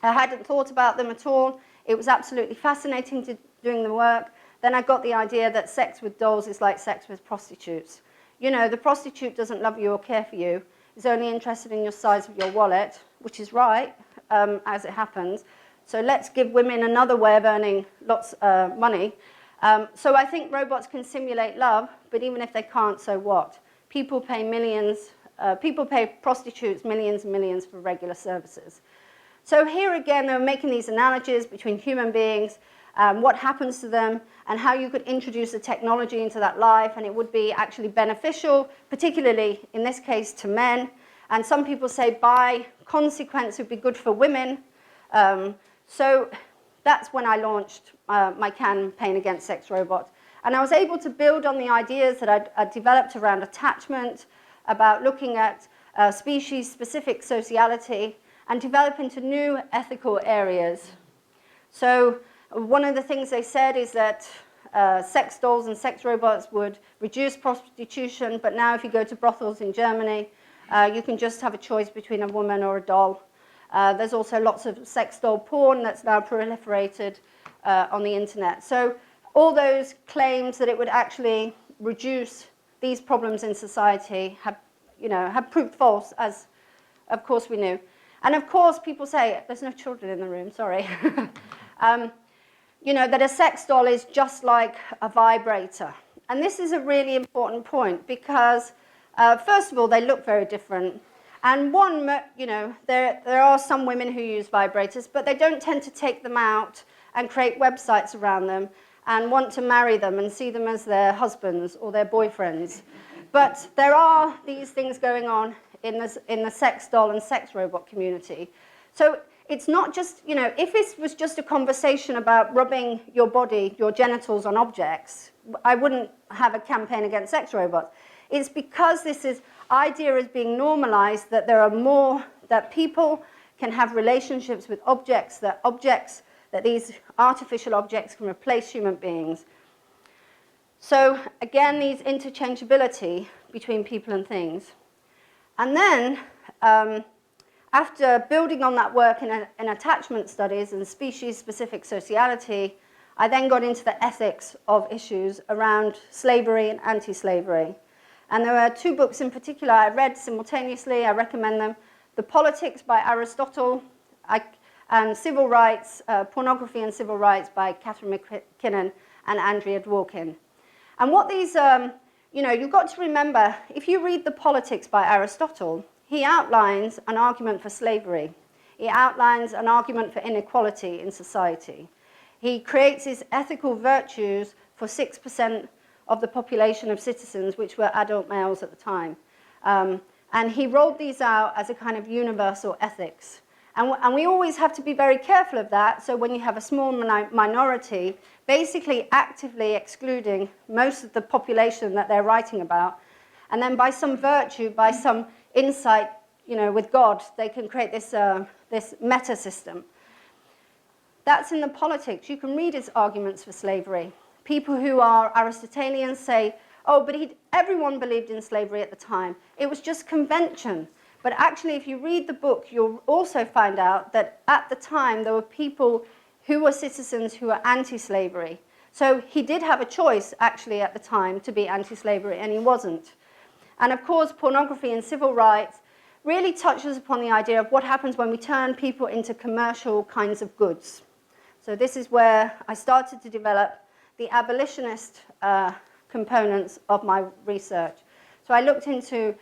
I hadn't thought about them at all. It was absolutely fascinating doing the work. Then I got the idea that sex with dolls is like sex with prostitutes. You know, the prostitute doesn't love you or care for you. Is only interested in your size of your wallet, which is right, as it happens. So let's give women another way of earning lots of money. So I think robots can simulate love, but even if they can't, so what? People pay millions, people pay prostitutes millions and millions for regular services. So here again, they're making these analogies between human beings, what happens to them, and how you could introduce the technology into that life, and it would be actually beneficial, particularly in this case to men. And some people say by consequence it would be good for women. So that's when I launched my campaign against sex robots. And I was able to build on the ideas that I'd developed around attachment, about looking at species-specific sociality, and develop into new ethical areas. So one of the things they said is that sex dolls and sex robots would reduce prostitution, but now if you go to brothels in Germany, you can just have a choice between a woman or a doll. There's also lots of sex doll porn that's now proliferated on the internet. So all those claims that it would actually reduce these problems in society have proved false, as of course we knew. And of course people say, there's no children in the room, sorry. That a sex doll is just like a vibrator. And this is a really important point because, first of all, they look very different. And one, there are some women who use vibrators, but they don't tend to take them out and create websites around them and want to marry them and see them as their husbands or their boyfriends. But there are these things going on in the sex doll and sex robot community. So it's not just, if it was just a conversation about rubbing your body, your genitals on objects, I wouldn't have a campaign against sex robots. It's because this idea is being normalized that there are more, that people can have relationships with objects, that these artificial objects can replace human beings. So again, these interchangeability between people and things. And then, after building on that work in attachment studies and species-specific sociality, I then got into the ethics of issues around slavery and anti-slavery. And there are two books in particular I read simultaneously. I recommend them. The Politics by Aristotle and Civil Rights, Pornography and Civil Rights by Catherine McKinnon and Andrea Dworkin. And what these, you've got to remember, if you read The Politics by Aristotle, he outlines an argument for slavery. He outlines an argument for inequality in society. He creates his ethical virtues for 6% of the population of citizens, which were adult males at the time. And he rolled these out as a kind of universal ethics. And we always have to be very careful of that. So when you have a small minority, basically actively excluding most of the population that they're writing about, and then by some virtue, by some insight, with God, they can create this meta system. That's in The Politics. You can read his arguments for slavery. People who are Aristotelians say, oh, but everyone believed in slavery at the time. It was just convention. But actually, if you read the book, you'll also find out that at the time, there were people who were citizens who were anti-slavery. So he did have a choice, actually, at the time, to be anti-slavery, and he wasn't. And of course, Pornography and Civil Rights really touches upon the idea of what happens when we turn people into commercial kinds of goods. So this is where I started to develop the abolitionist components of my research. So I looked into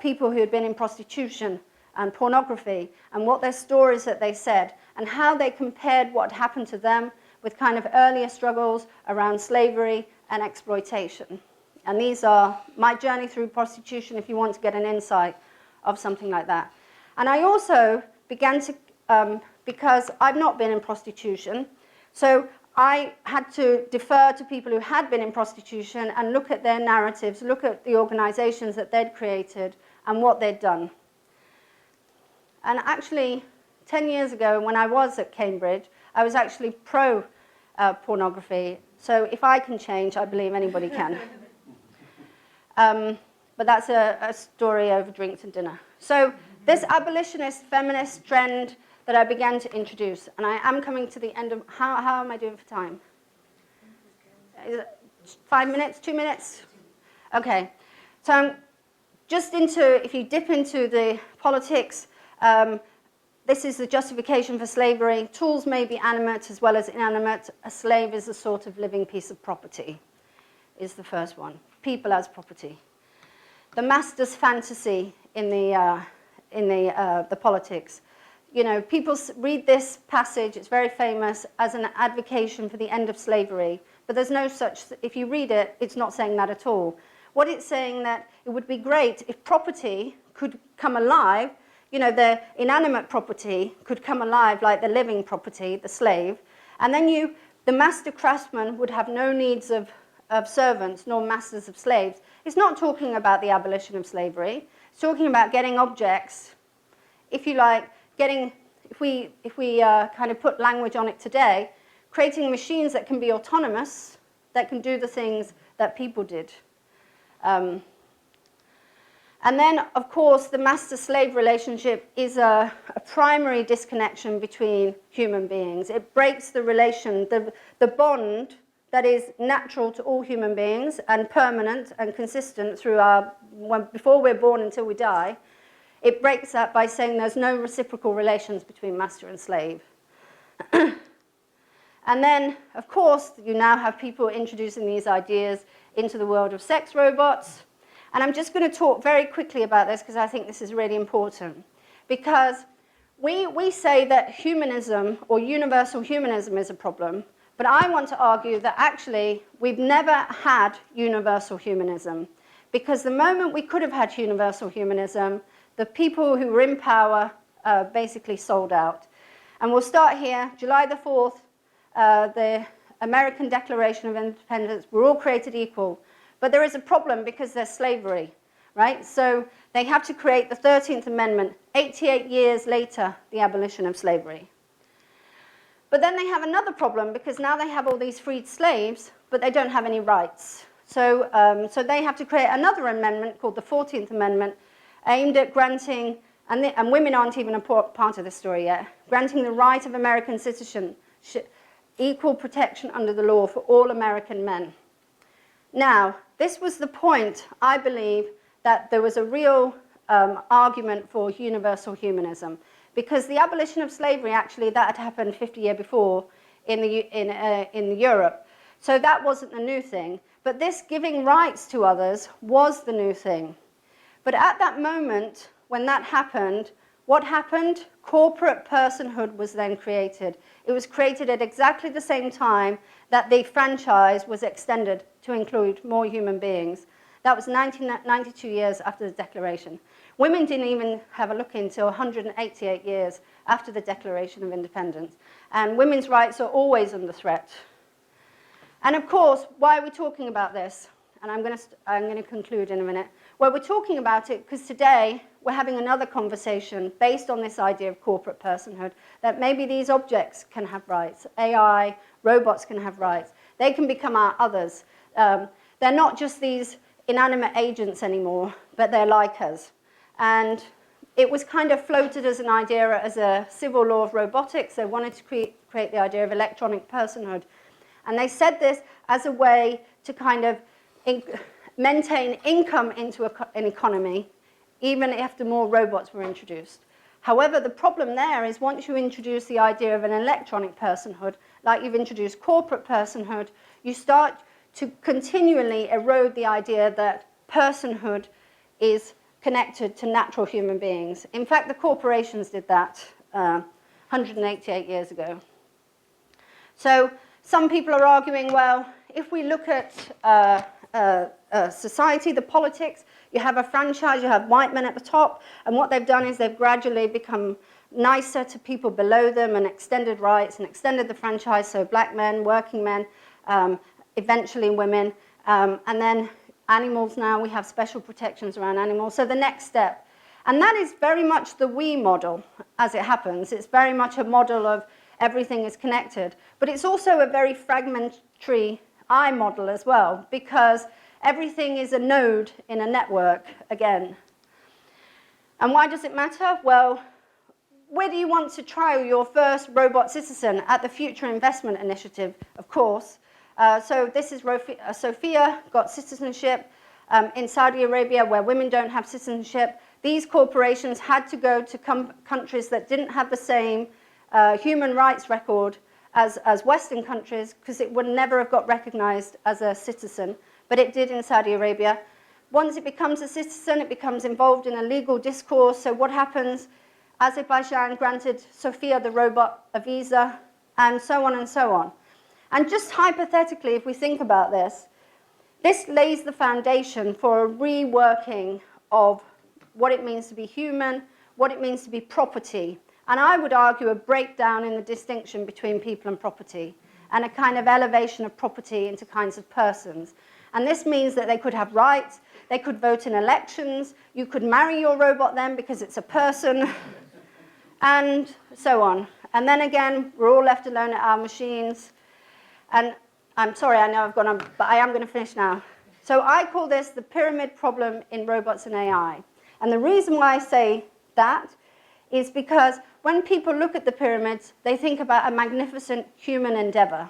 people who had been in prostitution and pornography and what their stories that they said and how they compared what happened to them with kind of earlier struggles around slavery and exploitation. And these are my journey through prostitution if you want to get an insight of something like that. And I also began to, because I've not been in prostitution, so I had to defer to people who had been in prostitution and look at their narratives, look at the organizations that they'd created and what they'd done. And actually, 10 years ago, when I was at Cambridge, I was actually pro-pornography. So if I can change, I believe anybody can. But that's a story over drinks and dinner. So this abolitionist feminist trend that I began to introduce, and I am coming to the end of, how am I doing for time? Is it 5 minutes, 2 minutes? Okay, so I'm just into, if you dip into the politics, this is the justification for slavery. Tools may be animate as well as inanimate. A slave is a sort of living piece of property, is the first one. People as property. The master's fantasy in the politics. People read this passage, it's very famous, as an advocation for the end of slavery. But there's no such, if you read it, it's not saying that at all. What it's saying that it would be great if property could come alive, the inanimate property could come alive like the living property, the slave, and then the master craftsman would have no needs of servants nor masters of slaves. It's not talking about the abolition of slavery. It's talking about getting objects, if you like, if we kind of put language on it today, creating machines that can be autonomous, that can do the things that people did. And then, of course, the master-slave relationship is a primary disconnection between human beings. It breaks the relation, the bond that is natural to all human beings and permanent and consistent through before we're born until we die. It breaks that by saying there's no reciprocal relations between master and slave. And then, of course, you now have people introducing these ideas into the world of sex robots. And I'm just going to talk very quickly about this because I think this is really important. Because we say that humanism or universal humanism is a problem, but I want to argue that actually we've never had universal humanism. Because the moment we could have had universal humanism, the people who were in power basically sold out. And we'll start here, July the 4th, the American Declaration of Independence, we're all created equal. But there is a problem because there's slavery, right? So they have to create the 13th Amendment, 88 years later, the abolition of slavery. But then they have another problem because now they have all these freed slaves, but they don't have any rights. So they have to create another amendment called the 14th Amendment, aimed at granting, and women aren't even a part of this story yet, granting the right of American citizenship, equal protection under the law for all American men. Now, this was the point, I believe, that there was a real argument for universal humanism. Because the abolition of slavery, actually, that had happened 50 years before in Europe. So that wasn't the new thing. But this giving rights to others was the new thing. But at that moment, when that happened, what happened? Corporate personhood was then created. It was created at exactly the same time that the franchise was extended to include more human beings. That was 92 years after the Declaration. Women didn't even have a look until 188 years after the Declaration of Independence. And women's rights are always under threat. And of course, why are we talking about this? And I'm going to conclude in a minute. Well, we're talking about it because today we're having another conversation based on this idea of corporate personhood, that maybe these objects can have rights. AI, robots can have rights. They can become our others. They're not just these inanimate agents anymore, but they're like us. And it was kind of floated as an idea as a civil law of robotics. They wanted to create the idea of electronic personhood. And they said this as a way to kind of maintain income into an economy, even after more robots were introduced. However, the problem there is once you introduce the idea of an electronic personhood, like you've introduced corporate personhood, you start to continually erode the idea that personhood is connected to natural human beings. In fact, the corporations did that 188 years ago. So some people are arguing, well, if we look at society, the politics, you have a franchise, you have white men at the top, and what they've done is they've gradually become nicer to people below them and extended rights and extended the franchise, so black men, working men, eventually women, and then animals now, we have special protections around animals. So the next step, and that is very much the we model as it happens. It's very much a model of everything is connected, but it's also a very fragmentary I model as well, because everything is a node in a network again. And why does it matter? Well, where do you want to trial your first robot citizen? At the Future Investment Initiative, of course. So this is Sophia, got citizenship in Saudi Arabia where women don't have citizenship. These corporations had to go to countries that didn't have the same human rights record as Western countries because it would never have got recognized as a citizen, but it did in Saudi Arabia. Once it becomes a citizen, it becomes involved in a legal discourse. So what happens? Azerbaijan granted Sophia the robot a visa, and so on and so on. And just hypothetically, if we think about this, this lays the foundation for a reworking of what it means to be human, what it means to be property. And I would argue a breakdown in the distinction between people and property, and a kind of elevation of property into kinds of persons. And this means that they could have rights, they could vote in elections, you could marry your robot then because it's a person. and so on. And then again, we're all left alone at our machines. And I'm sorry, I know I've gone on, but I am going to finish now. So I call this the pyramid problem in robots and AI. And the reason why I say that is because when people look at the pyramids, they think about a magnificent human endeavor.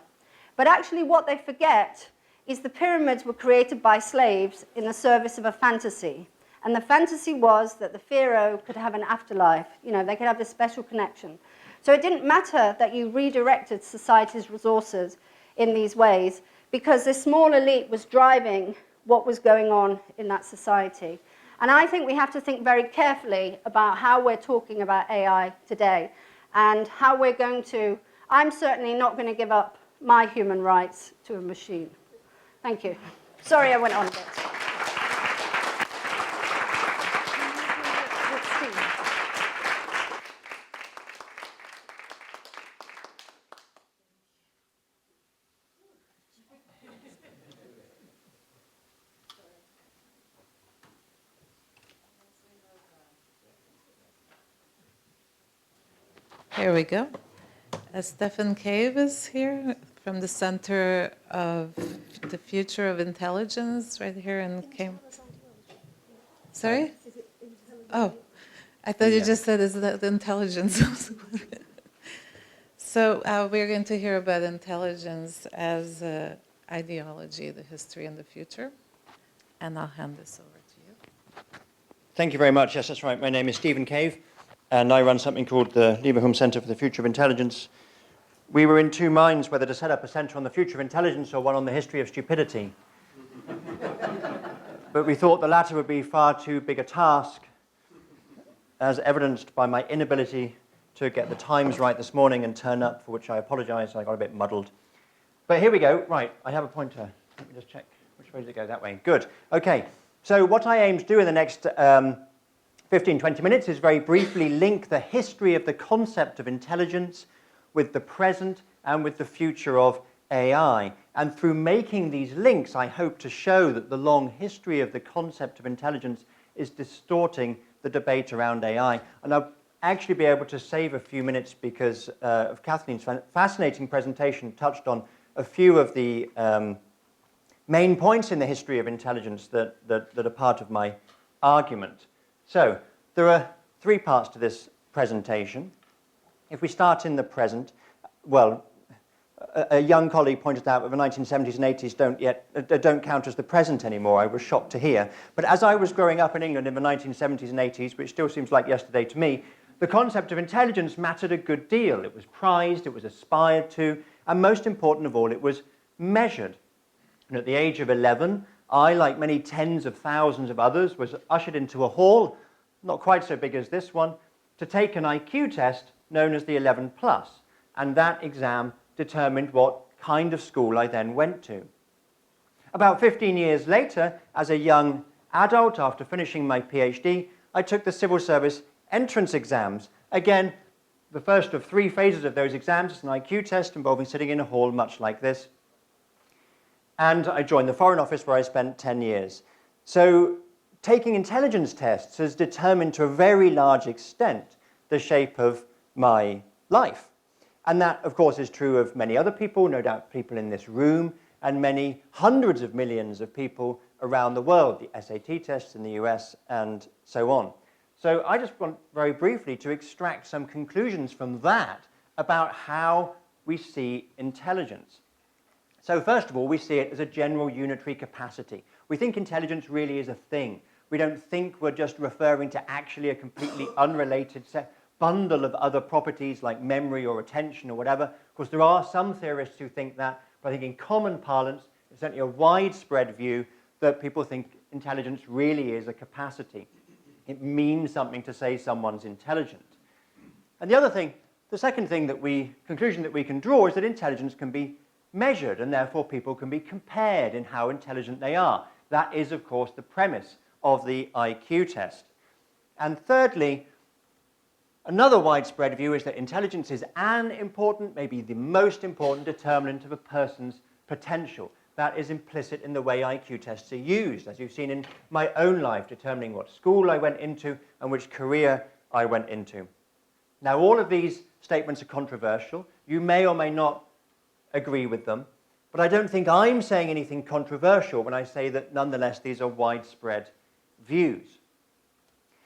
But actually what they forget is the pyramids were created by slaves in the service of a fantasy. And the fantasy was that the pharaoh could have an afterlife. You know, they could have this special connection. So it didn't matter that you redirected society's resources in these ways, because this small elite was driving what was going on in that society. And I think we have to think very carefully about how we're talking about AI today and how we're going to, I'm certainly not going to give up my human rights to a machine. Thank you. Sorry I went on a bit. Here we go. Stephen Cave is here from the Center of the Future of Intelligence, right here in Cambridge. Sorry? Oh, I thought you just said is that intelligence. So we're going to hear about intelligence as ideology, the history, and the future. And I'll hand this over to you. Thank you very much. Yes, that's right. My name is Stephen Cave, and I run something called the Lieberholm Center for the Future of Intelligence. We were in two minds whether to set up a center on the future of intelligence or one on the history of stupidity. But we thought the latter would be far too big a task, as evidenced by my inability to get the times right this morning and turn up, for which I apologize. I got a bit muddled. But here we go. Right, I have a pointer. Let me just check. Which way does it go? That way. Good. Okay. So what I aim to do in the next 15, 20 minutes is very briefly link the history of the concept of intelligence with the present and with the future of AI. And through making these links, I hope to show that the long history of the concept of intelligence is distorting the debate around AI. And I'll actually be able to save a few minutes because of Kathleen's fascinating presentation touched on a few of the main points in the history of intelligence that are part of my argument. So there are three parts to this presentation. If we start in the present, well, a young colleague pointed out that the 1970s and 80s don't count as the present anymore. I was shocked to hear. But as I was growing up in England in the 1970s and 80s, which still seems like yesterday to me, the concept of intelligence mattered a good deal. It was prized, it was aspired to, and most important of all, it was measured. And at the age of 11, I, like many tens of thousands of others, was ushered into a hall, not quite so big as this one, to take an IQ test known as the 11 Plus. And that exam determined what kind of school I then went to. About 15 years later, as a young adult, after finishing my PhD, I took the civil service entrance exams. Again, the first of three phases of those exams is an IQ test involving sitting in a hall much like this. And I joined the Foreign Office where I spent 10 years. So taking intelligence tests has determined to a very large extent the shape of my life. And that, of course, is true of many other people, no doubt people in this room, and many hundreds of millions of people around the world, the SAT tests in the US, and so on. So I just want very briefly to extract some conclusions from that about how we see intelligence. So first of all, we see it as a general unitary capacity. We think intelligence really is a thing. We don't think we're just referring to actually a completely unrelated bundle of other properties like memory or attention or whatever. Of course, there are some theorists who think that, but I think in common parlance, it's certainly a widespread view that people think intelligence really is a capacity. It means something to say someone's intelligent. And the second conclusion that we can draw is that intelligence can be measured, and therefore people can be compared in how intelligent they are. That is, of course, the premise of the IQ test. And thirdly, another widespread view is that intelligence is an important, maybe the most important determinant of a person's potential. That is implicit in the way IQ tests are used, as you've seen in my own life, determining what school I went into and which career I went into. Now, all of these statements are controversial. You may or may not agree with them, but I don't think I'm saying anything controversial when I say that nonetheless these are widespread views.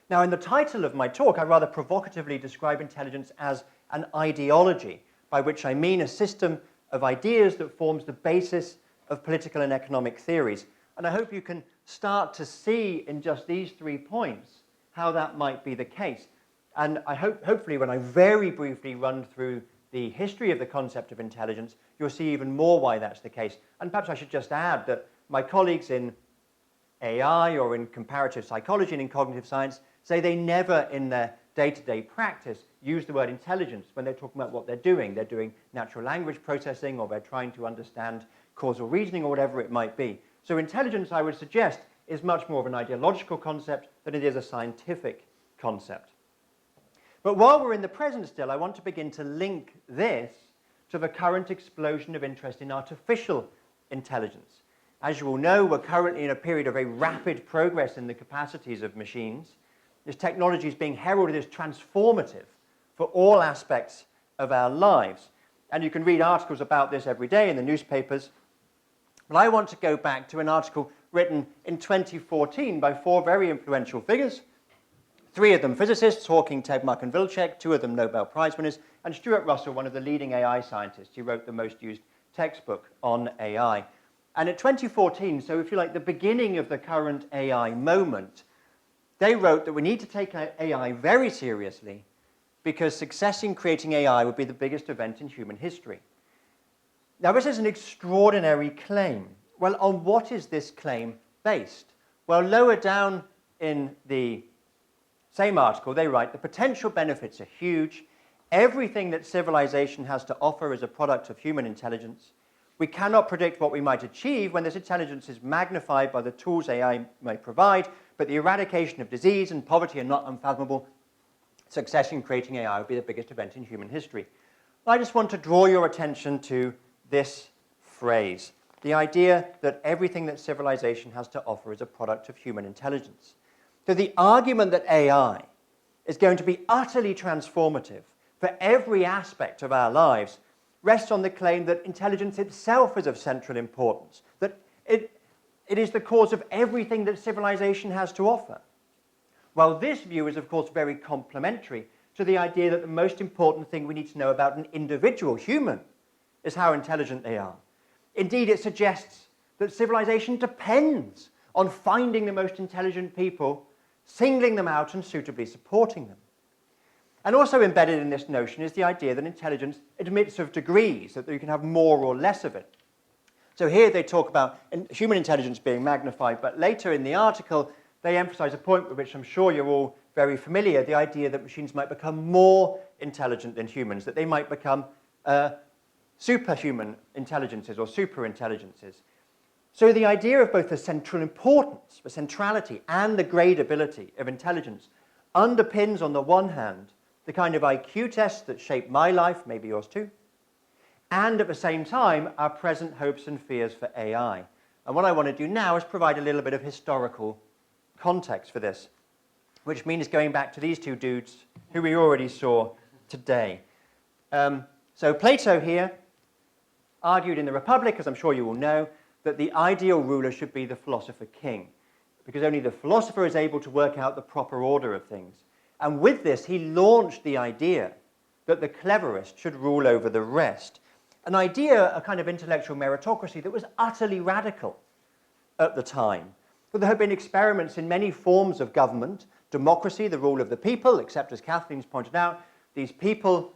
Now, in the title of my talk, I rather provocatively describe intelligence as an ideology, by which I mean a system of ideas that forms the basis of political and economic theories. And I hope you can start to see in just these 3 points how that might be the case. And I hopefully when I very briefly run through the history of the concept of intelligence, you'll see even more why that's the case. And perhaps I should just add that my colleagues in AI or in comparative psychology and in cognitive science say they never in their day-to-day practice use the word intelligence when they're talking about what they're doing. They're doing natural language processing, or they're trying to understand causal reasoning, or whatever it might be. So intelligence, I would suggest, is much more of an ideological concept than it is a scientific concept. But while we're in the present still, I want to begin to link this to the current explosion of interest in artificial intelligence. As you all know, we're currently in a period of very rapid progress in the capacities of machines. This technology is being heralded as transformative for all aspects of our lives. And you can read articles about this every day in the newspapers. But I want to go back to an article written in 2014 by 4 very influential figures. 3 of them physicists, Hawking, Tegmark, and Wilczek, 2 of them Nobel Prize winners, and Stuart Russell, one of the leading AI scientists. He wrote the most used textbook on AI. And in 2014, so if you like, the beginning of the current AI moment, they wrote that we need to take AI very seriously because success in creating AI would be the biggest event in human history. Now, this is an extraordinary claim. Well, on what is this claim based? Well, lower down in the same article, they write, the potential benefits are huge. Everything that civilization has to offer is a product of human intelligence. We cannot predict what we might achieve when this intelligence is magnified by the tools AI may provide, but the eradication of disease and poverty are not unfathomable. Success in creating AI would be the biggest event in human history. I just want to draw your attention to this phrase, the idea that everything that civilization has to offer is a product of human intelligence. So the argument that AI is going to be utterly transformative for every aspect of our lives rests on the claim that intelligence itself is of central importance, that it is the cause of everything that civilization has to offer. Well, this view is, of course, very complementary to the idea that the most important thing we need to know about an individual human is how intelligent they are. Indeed, it suggests that civilization depends on finding the most intelligent people, singling them out and suitably supporting them. And also embedded in this notion is the idea that intelligence admits of degrees, that you can have more or less of it. So here they talk about human intelligence being magnified, but later in the article they emphasize a point with which I'm sure you're all very familiar, the idea that machines might become more intelligent than humans, that they might become superhuman intelligences or superintelligences. So the idea of both the central importance, the centrality, and the gradability of intelligence underpins, on the one hand, the kind of IQ tests that shape my life, maybe yours too, and at the same time, our present hopes and fears for AI. And what I want to do now is provide a little bit of historical context for this, which means going back to these 2 dudes who we already saw today. So Plato here argued in the Republic, as I'm sure you all know, that the ideal ruler should be the philosopher king, because only the philosopher is able to work out the proper order of things. And with this, he launched the idea that the cleverest should rule over the rest. An idea, a kind of intellectual meritocracy that was utterly radical at the time. But there have been experiments in many forms of government, democracy, the rule of the people, except as Kathleen's pointed out, these people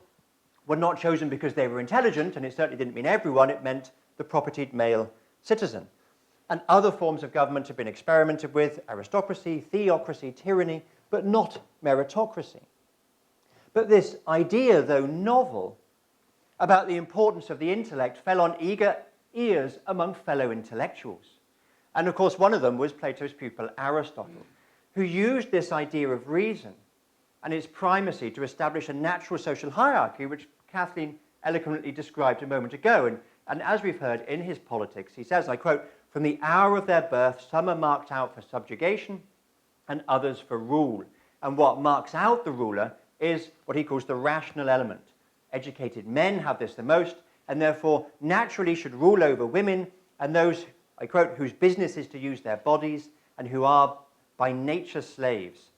were not chosen because they were intelligent, and it certainly didn't mean everyone, it meant the propertied male citizen. And other forms of government have been experimented with, aristocracy, theocracy, tyranny, but not meritocracy. But this idea, though novel, about the importance of the intellect fell on eager ears among fellow intellectuals. And of course, one of them was Plato's pupil Aristotle, who used this idea of reason and its primacy to establish a natural social hierarchy, which Kathleen eloquently described a moment ago. And as we've heard in his Politics, he says, I quote, "From the hour of their birth, some are marked out for subjugation and others for rule. And what marks out the ruler is what he calls the rational element. Educated men have this the most, and therefore naturally should rule over women and those, I quote, whose business is to use their bodies and who are by nature slaves.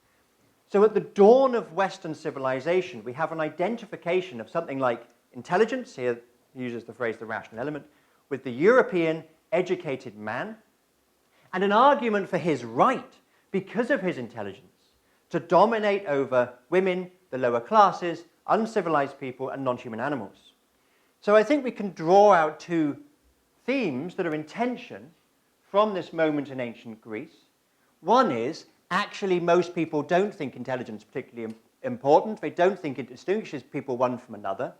So at the dawn of Western civilization, we have an identification of something like intelligence, here he uses the phrase the rational element, with the European educated man, and an argument for his right, because of his intelligence, to dominate over women, the lower classes, uncivilized people, and non-human animals. So I think we can draw out two themes that are in tension from this moment in ancient Greece. One is, actually most people don't think intelligence is particularly important. They don't think it distinguishes people one from another.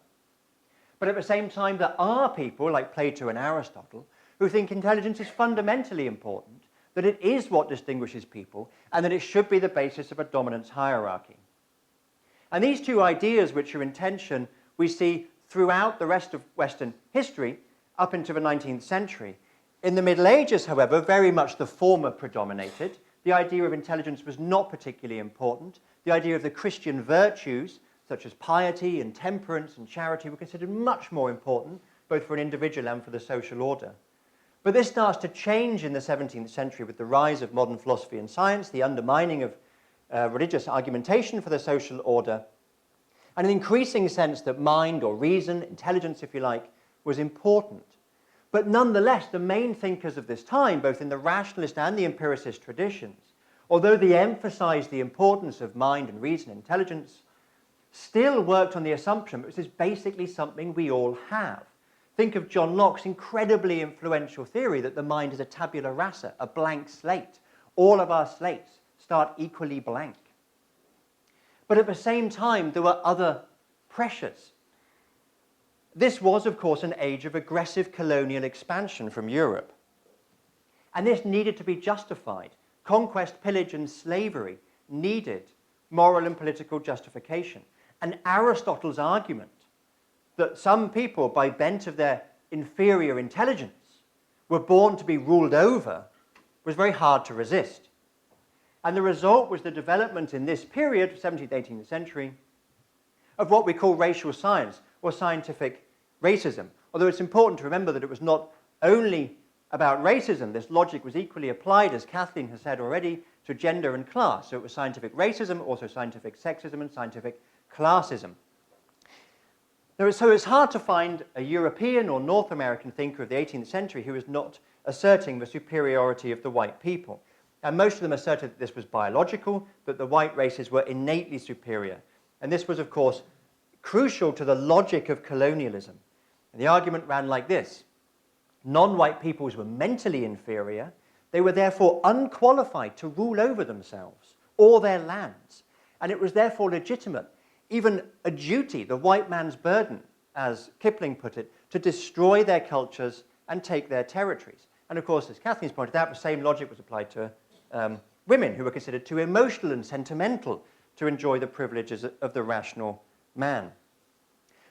But at the same time, there are people, like Plato and Aristotle, who think intelligence is fundamentally important, that it is what distinguishes people, and that it should be the basis of a dominance hierarchy. And these two ideas, which are in tension, we see throughout the rest of Western history up into the 19th century. In the Middle Ages, however, very much the former predominated. The idea of intelligence was not particularly important. The idea of the Christian virtues, such as piety and temperance and charity, were considered much more important, both for an individual and for the social order. But this starts to change in the 17th century with the rise of modern philosophy and science, the undermining of religious argumentation for the social order, and an increasing sense that mind or reason, intelligence if you like, was important. But nonetheless, the main thinkers of this time, both in the rationalist and the empiricist traditions, although they emphasized the importance of mind and reason and intelligence, still worked on the assumption that this is basically something we all have. Think of John Locke's incredibly influential theory that the mind is a tabula rasa, a blank slate. All of our slates start equally blank. But at the same time, there were other pressures. This was, of course, an age of aggressive colonial expansion from Europe. And this needed to be justified. Conquest, pillage, and slavery needed moral and political justification. And Aristotle's argument that some people, by bent of their inferior intelligence, were born to be ruled over was very hard to resist. And the result was the development in this period, 17th, 18th century, of what we call racial science, or scientific racism. Although it's important to remember that it was not only about racism. This logic was equally applied, as Kathleen has said already, to gender and class. So it was scientific racism, also scientific sexism, and scientific classism. So it's hard to find a European or North American thinker of the 18th century who is not asserting the superiority of the white people. And most of them asserted that this was biological, that the white races were innately superior. And this was, of course, crucial to the logic of colonialism. And the argument ran like this. Non-white peoples were mentally inferior. They were therefore unqualified to rule over themselves or their lands. And it was therefore legitimate, even a duty, the white man's burden, as Kipling put it, to destroy their cultures and take their territories. And of course, as Kathleen's pointed out, the same logic was applied to women who were considered too emotional and sentimental to enjoy the privileges of the rational man.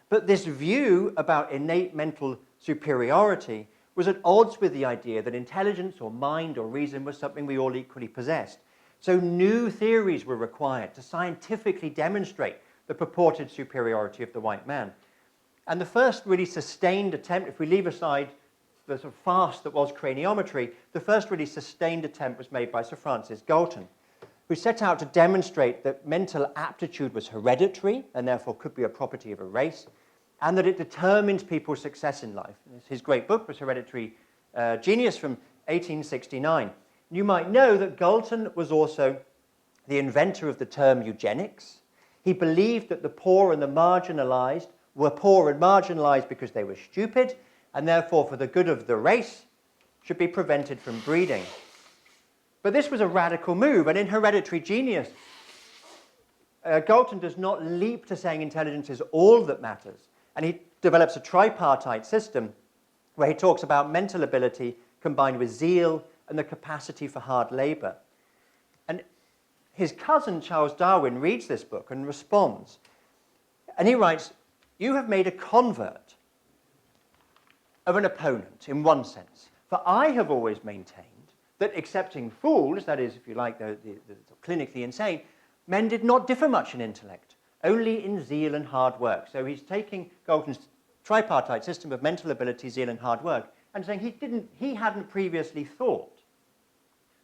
But this view about innate mental superiority was at odds with the idea that intelligence or mind or reason was something we all equally possessed. So new theories were required to scientifically demonstrate the purported superiority of the white man. And the first really sustained attempt, if we leave aside the sort of farce that was craniometry, the first really sustained attempt was made by Sir Francis Galton, who set out to demonstrate that mental aptitude was hereditary and therefore could be a property of a race, and that it determined people's success in life. His great book was Hereditary Genius from 1869. You might know that Galton was also the inventor of the term eugenics. He believed that the poor and the marginalized were poor and marginalized because they were stupid, and therefore for the good of the race should be prevented from breeding. But this was a radical move, and in Hereditary Genius, Galton does not leap to saying intelligence is all that matters, and he develops a tripartite system where he talks about mental ability combined with zeal and the capacity for hard labor. And his cousin, Charles Darwin, reads this book and responds. And he writes, "You have made a convert of an opponent in one sense, for I have always maintained that accepting fools, that is, if you like, the clinically insane, men did not differ much in intellect, only in zeal and hard work. So he's taking Galton's tripartite system of mental ability, zeal, and hard work, and saying he hadn't previously thought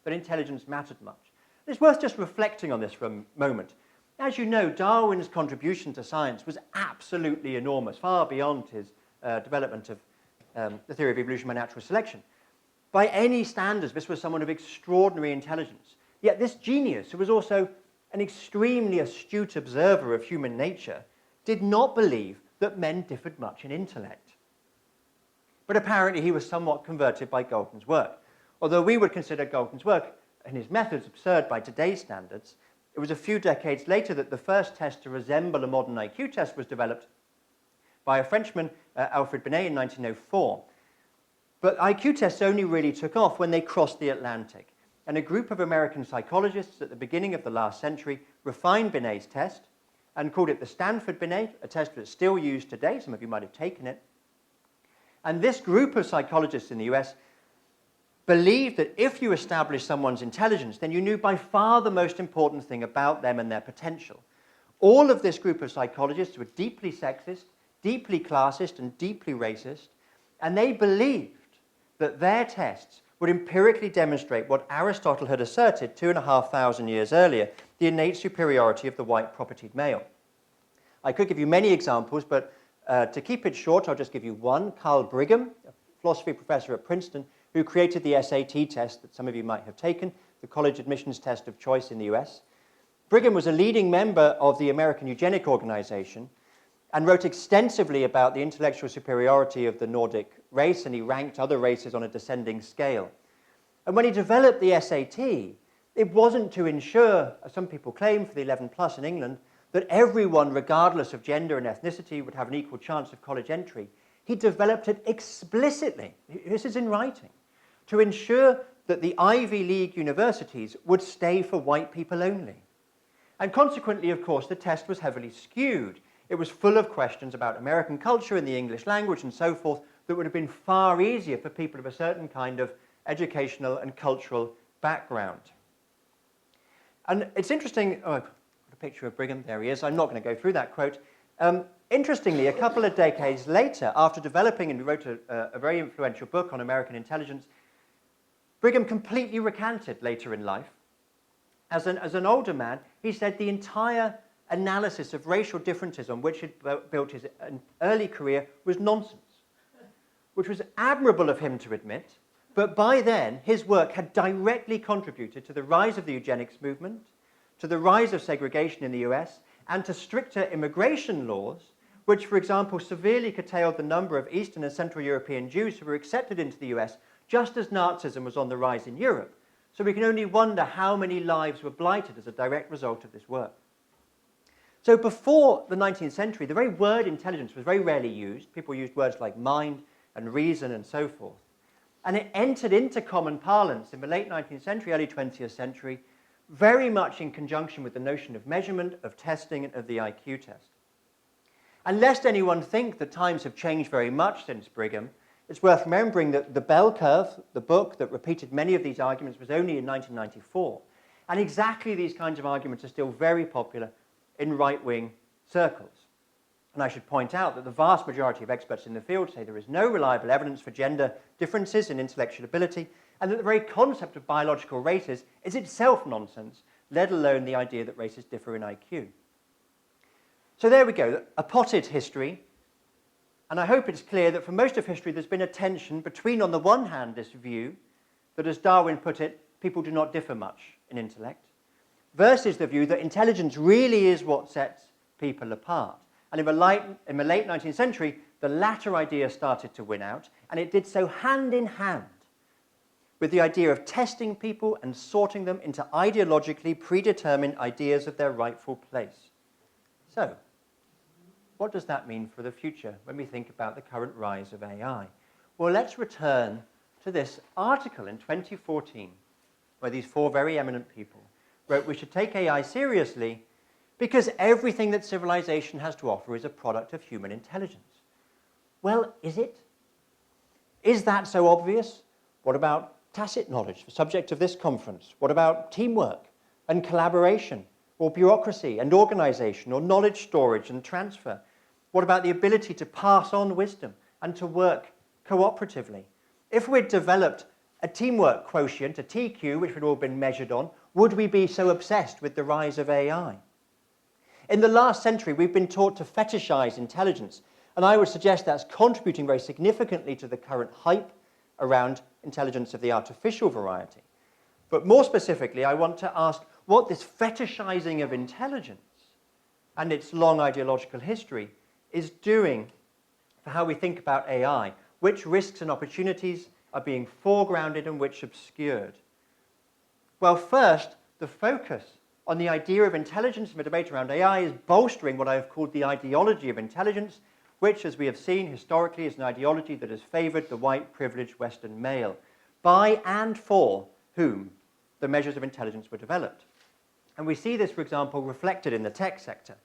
that intelligence mattered much. It's worth just reflecting on this for a moment. As you know, Darwin's contribution to science was absolutely enormous, far beyond his development of the theory of evolution by natural selection. By any standards, this was someone of extraordinary intelligence. Yet this genius, who was also an extremely astute observer of human nature, did not believe that men differed much in intellect. But apparently he was somewhat converted by Galton's work. Although we would consider Galton's work and his methods absurd by today's standards, it was a few decades later that the first test to resemble a modern IQ test was developed by a Frenchman, Alfred Binet, in 1904. But IQ tests only really took off when they crossed the Atlantic. And a group of American psychologists at the beginning of the last century refined Binet's test and called it the Stanford Binet, a test that's still used today. Some of you might have taken it. And this group of psychologists in the US believed that if you established someone's intelligence, then you knew by far the most important thing about them and their potential. All of this group of psychologists were deeply sexist, deeply classist, and deeply racist, and they believed that their tests would empirically demonstrate what Aristotle had asserted 2,500 years earlier, the innate superiority of the white propertied male. I could give you many examples, but to keep it short, I'll just give you one. Carl Brigham, a philosophy professor at Princeton, who created the SAT test that some of you might have taken, the college admissions test of choice in the US. Brigham was a leading member of the American Eugenic Organization and wrote extensively about the intellectual superiority of the Nordic race, and he ranked other races on a descending scale. And when he developed the SAT, it wasn't to ensure, as some people claim for the 11 plus in England, that everyone, regardless of gender and ethnicity, would have an equal chance of college entry. He developed it explicitly, this is in writing, to ensure that the Ivy League universities would stay for white people only. And consequently, of course, the test was heavily skewed. It was full of questions about American culture and the English language and so forth that would have been far easier for people of a certain kind of educational and cultural background. And it's interesting, oh, I've got a picture of Brigham, there he is. I'm not going to go through that quote. Interestingly, a couple of decades later, after developing and wrote a very influential book on American intelligence, Brigham completely recanted later in life. As an older man, he said the entire analysis of racial differences on which he'd built his early career was nonsense, which was admirable of him to admit, but by then his work had directly contributed to the rise of the eugenics movement, to the rise of segregation in the US, and to stricter immigration laws, which, for example, severely curtailed the number of Eastern and Central European Jews who were accepted into the US, just as Nazism was on the rise in Europe. So we can only wonder how many lives were blighted as a direct result of this work. So before the 19th century, the very word intelligence was very rarely used. People used words like mind and reason and so forth. And it entered into common parlance in the late 19th century, early 20th century, very much in conjunction with the notion of measurement, of testing, and of the IQ test. And lest anyone think that times have changed very much since Brigham, it's worth remembering that The Bell Curve, the book that repeated many of these arguments, was only in 1994. And exactly these kinds of arguments are still very popular in right-wing circles. And I should point out that the vast majority of experts in the field say there is no reliable evidence for gender differences in intellectual ability, and that the very concept of biological races is itself nonsense, let alone the idea that races differ in IQ. So there we go, a potted history. And I hope it's clear that for most of history there's been a tension between, on the one hand, this view that, as Darwin put it, people do not differ much in intellect, versus the view that intelligence really is what sets people apart. And in the late 19th century, the latter idea started to win out, and it did so hand in hand with the idea of testing people and sorting them into ideologically predetermined ideas of their rightful place. So, what does that mean for the future when we think about the current rise of AI? Well, let's return to this article in 2014, where these four very eminent people wrote we should take AI seriously because everything that civilization has to offer is a product of human intelligence. Well, is it? Is that so obvious? What about tacit knowledge, the subject of this conference? What about teamwork and collaboration? or bureaucracy and organization, or knowledge storage and transfer? What about the ability to pass on wisdom and to work cooperatively? If we'd developed a teamwork quotient, a TQ, which we'd all been measured on, would we be so obsessed with the rise of AI? In the last century, we've been taught to fetishize intelligence, and I would suggest that's contributing very significantly to the current hype around intelligence of the artificial variety. But more specifically, I want to ask what this fetishizing of intelligence and its long ideological history is doing for how we think about AI, which risks and opportunities are being foregrounded and which obscured. Well, first, the focus on the idea of intelligence in the debate around AI is bolstering what I have called the ideology of intelligence, which, as we have seen historically, is an ideology that has favored the white, privileged Western male, by and for whom the measures of intelligence were developed. And we see this, for example, reflected in the tech sector.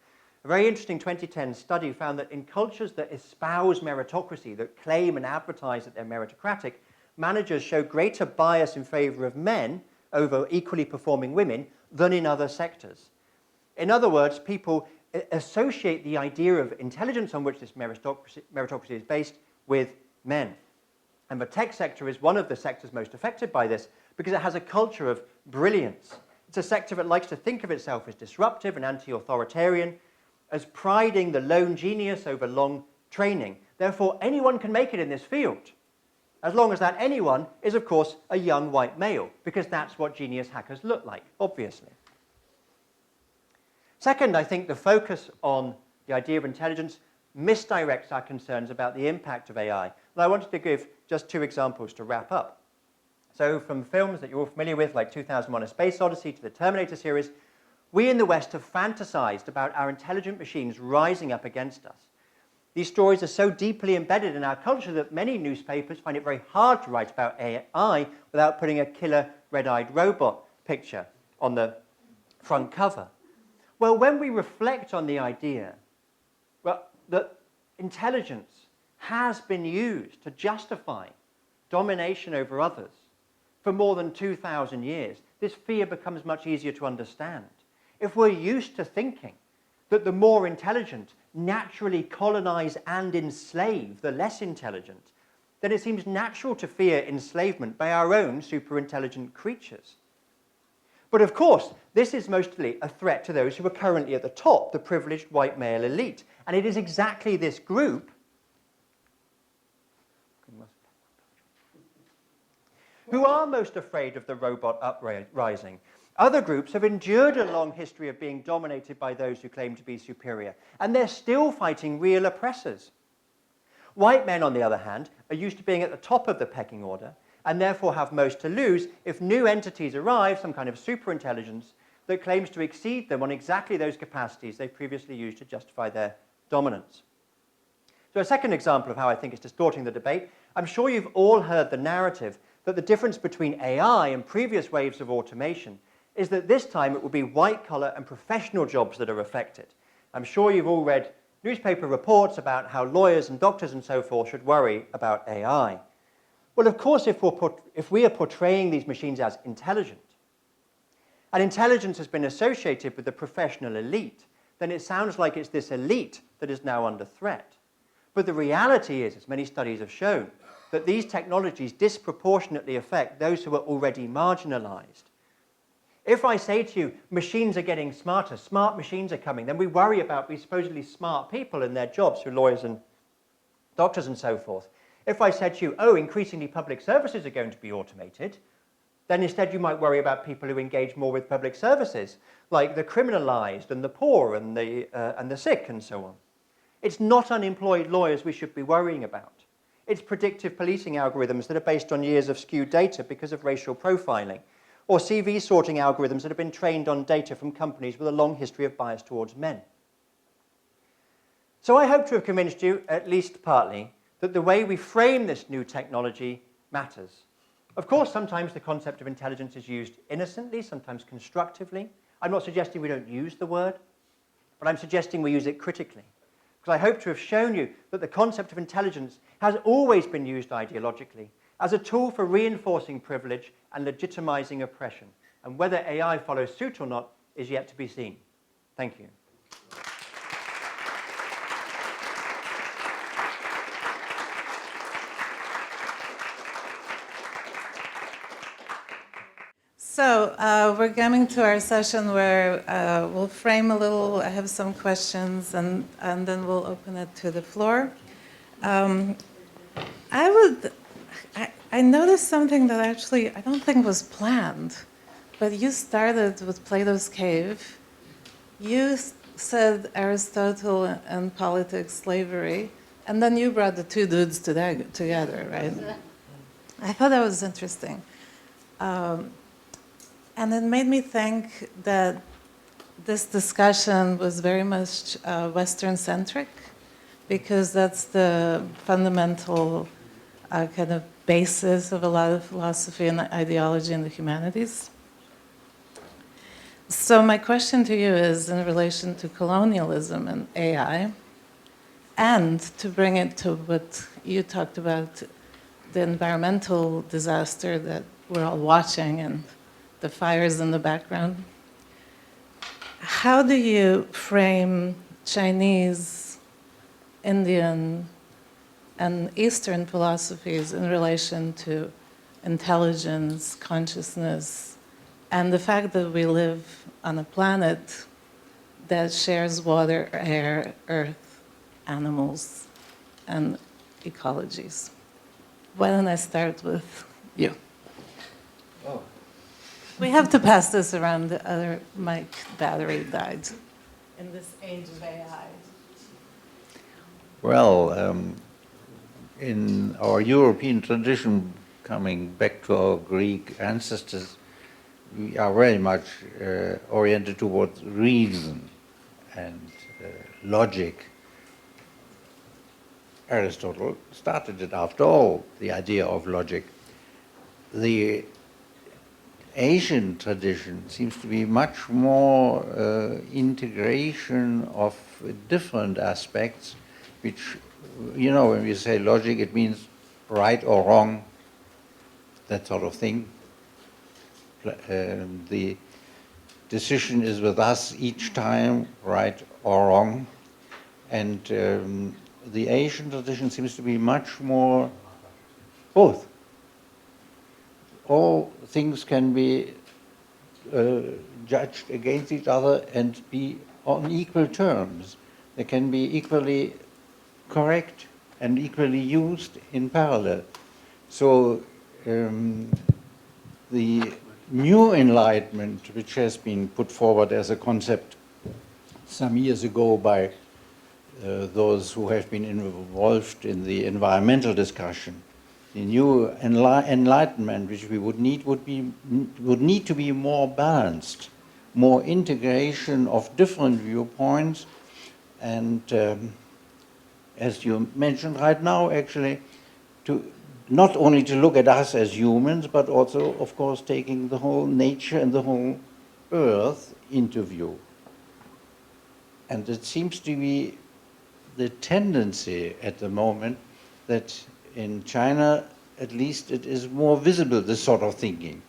A very interesting 2010 study found that in cultures that espouse meritocracy, that claim and advertise that they're meritocratic, managers show greater bias in favor of men over equally performing women than in other sectors. In other words, people associate the idea of intelligence on which this meritocracy is based with men. And the tech sector is one of the sectors most affected by this because it has a culture of brilliance. It's a sector that likes to think of itself as disruptive and anti-authoritarian, as priding the lone genius over long training. Therefore, anyone can make it in this field, as long as that anyone is, of course, a young white male, because that's what genius hackers look like, obviously. Second, I think the focus on the idea of intelligence misdirects our concerns about the impact of AI. And I wanted to give just two examples to wrap up. So from films that you're all familiar with, like 2001: A Space Odyssey to the Terminator series, we in the West have fantasized about our intelligent machines rising up against us. These stories are so deeply embedded in our culture that many newspapers find it very hard to write about AI without putting a killer red-eyed robot picture on the front cover. Well, when we reflect on the idea that intelligence has been used to justify domination over others for more than 2,000 years, this fear becomes much easier to understand. If we're used to thinking that the more intelligent naturally colonize and enslave the less intelligent, then it seems natural to fear enslavement by our own superintelligent creatures. But of course, this is mostly a threat to those who are currently at the top, the privileged white male elite. And it is exactly this group who are most afraid of the robot uprising. Other groups have endured a long history of being dominated by those who claim to be superior, and they're still fighting real oppressors. White men, on the other hand, are used to being at the top of the pecking order, and therefore have most to lose if new entities arrive, some kind of superintelligence, that claims to exceed them on exactly those capacities they previously used to justify their dominance. So a second example of how I think it's distorting the debate, I'm sure you've all heard the narrative that the difference between AI and previous waves of automation is that this time it will be white-collar and professional jobs that are affected. I'm sure you've all read newspaper reports about how lawyers and doctors and so forth should worry about AI. Well, of course, if we are portraying these machines as intelligent, and intelligence has been associated with the professional elite, then it sounds like it's this elite that is now under threat. But the reality is, as many studies have shown, that these technologies disproportionately affect those who are already marginalized. If I say to you, machines are getting smarter, smart machines are coming, then we worry about these supposedly smart people and their jobs, who are lawyers and doctors and so forth. If I said to you, oh, increasingly public services are going to be automated, then instead you might worry about people who engage more with public services, like the criminalized and the poor and the sick and so on. It's not unemployed lawyers we should be worrying about. It's predictive policing algorithms that are based on years of skewed data because of racial profiling, or CV sorting algorithms that have been trained on data from companies with a long history of bias towards men. So I hope to have convinced you, at least partly, that the way we frame this new technology matters. Of course, sometimes the concept of intelligence is used innocently, sometimes constructively. I'm not suggesting we don't use the word, but I'm suggesting we use it critically. Because I hope to have shown you that the concept of intelligence has always been used ideologically as a tool for reinforcing privilege and legitimizing oppression. And whether AI follows suit or not is yet to be seen. Thank you. So we're coming to our session where we'll frame a little. I have some questions, and then we'll open it to the floor. I noticed something that actually I don't think was planned, but you started with Plato's Cave. You said Aristotle and politics, slavery, and then you brought the two dudes together, right? I thought that was interesting. And it made me think that this discussion was very much Western-centric, because that's the fundamental kind of basis of a lot of philosophy and ideology in the humanities. So my question to you is in relation to colonialism and AI, and to bring it to what you talked about, the environmental disaster that we're all watching and the fires in the background. How do you frame Chinese, Indian, and Eastern philosophies in relation to intelligence, consciousness, and the fact that we live on a planet that shares water, air, earth, animals, and ecologies? Why don't I start with you? Oh. We have to pass this around. The other mic battery died in this age of AI. Well, in our European tradition, coming back to our Greek ancestors, we are very much oriented towards reason and logic. Aristotle started it, after all, the idea of logic. The Asian tradition seems to be much more integration of different aspects, which, you know, when we say logic, it means right or wrong, that sort of thing. The decision is with us each time, right or wrong. And the Asian tradition seems to be much more both. All things can be judged against each other and be on equal terms. They can be equally correct and equally used in parallel. So the new enlightenment, which has been put forward as a concept some years ago by those who have been involved in the environmental discussion, the new enlightenment which we would need to be more balanced, more integration of different viewpoints, and as you mentioned right now, actually, to not only to look at us as humans, but also, of course, taking the whole nature and the whole earth into view. And it seems to be the tendency at the moment that in China, at least, it is more visible, this sort of thinking.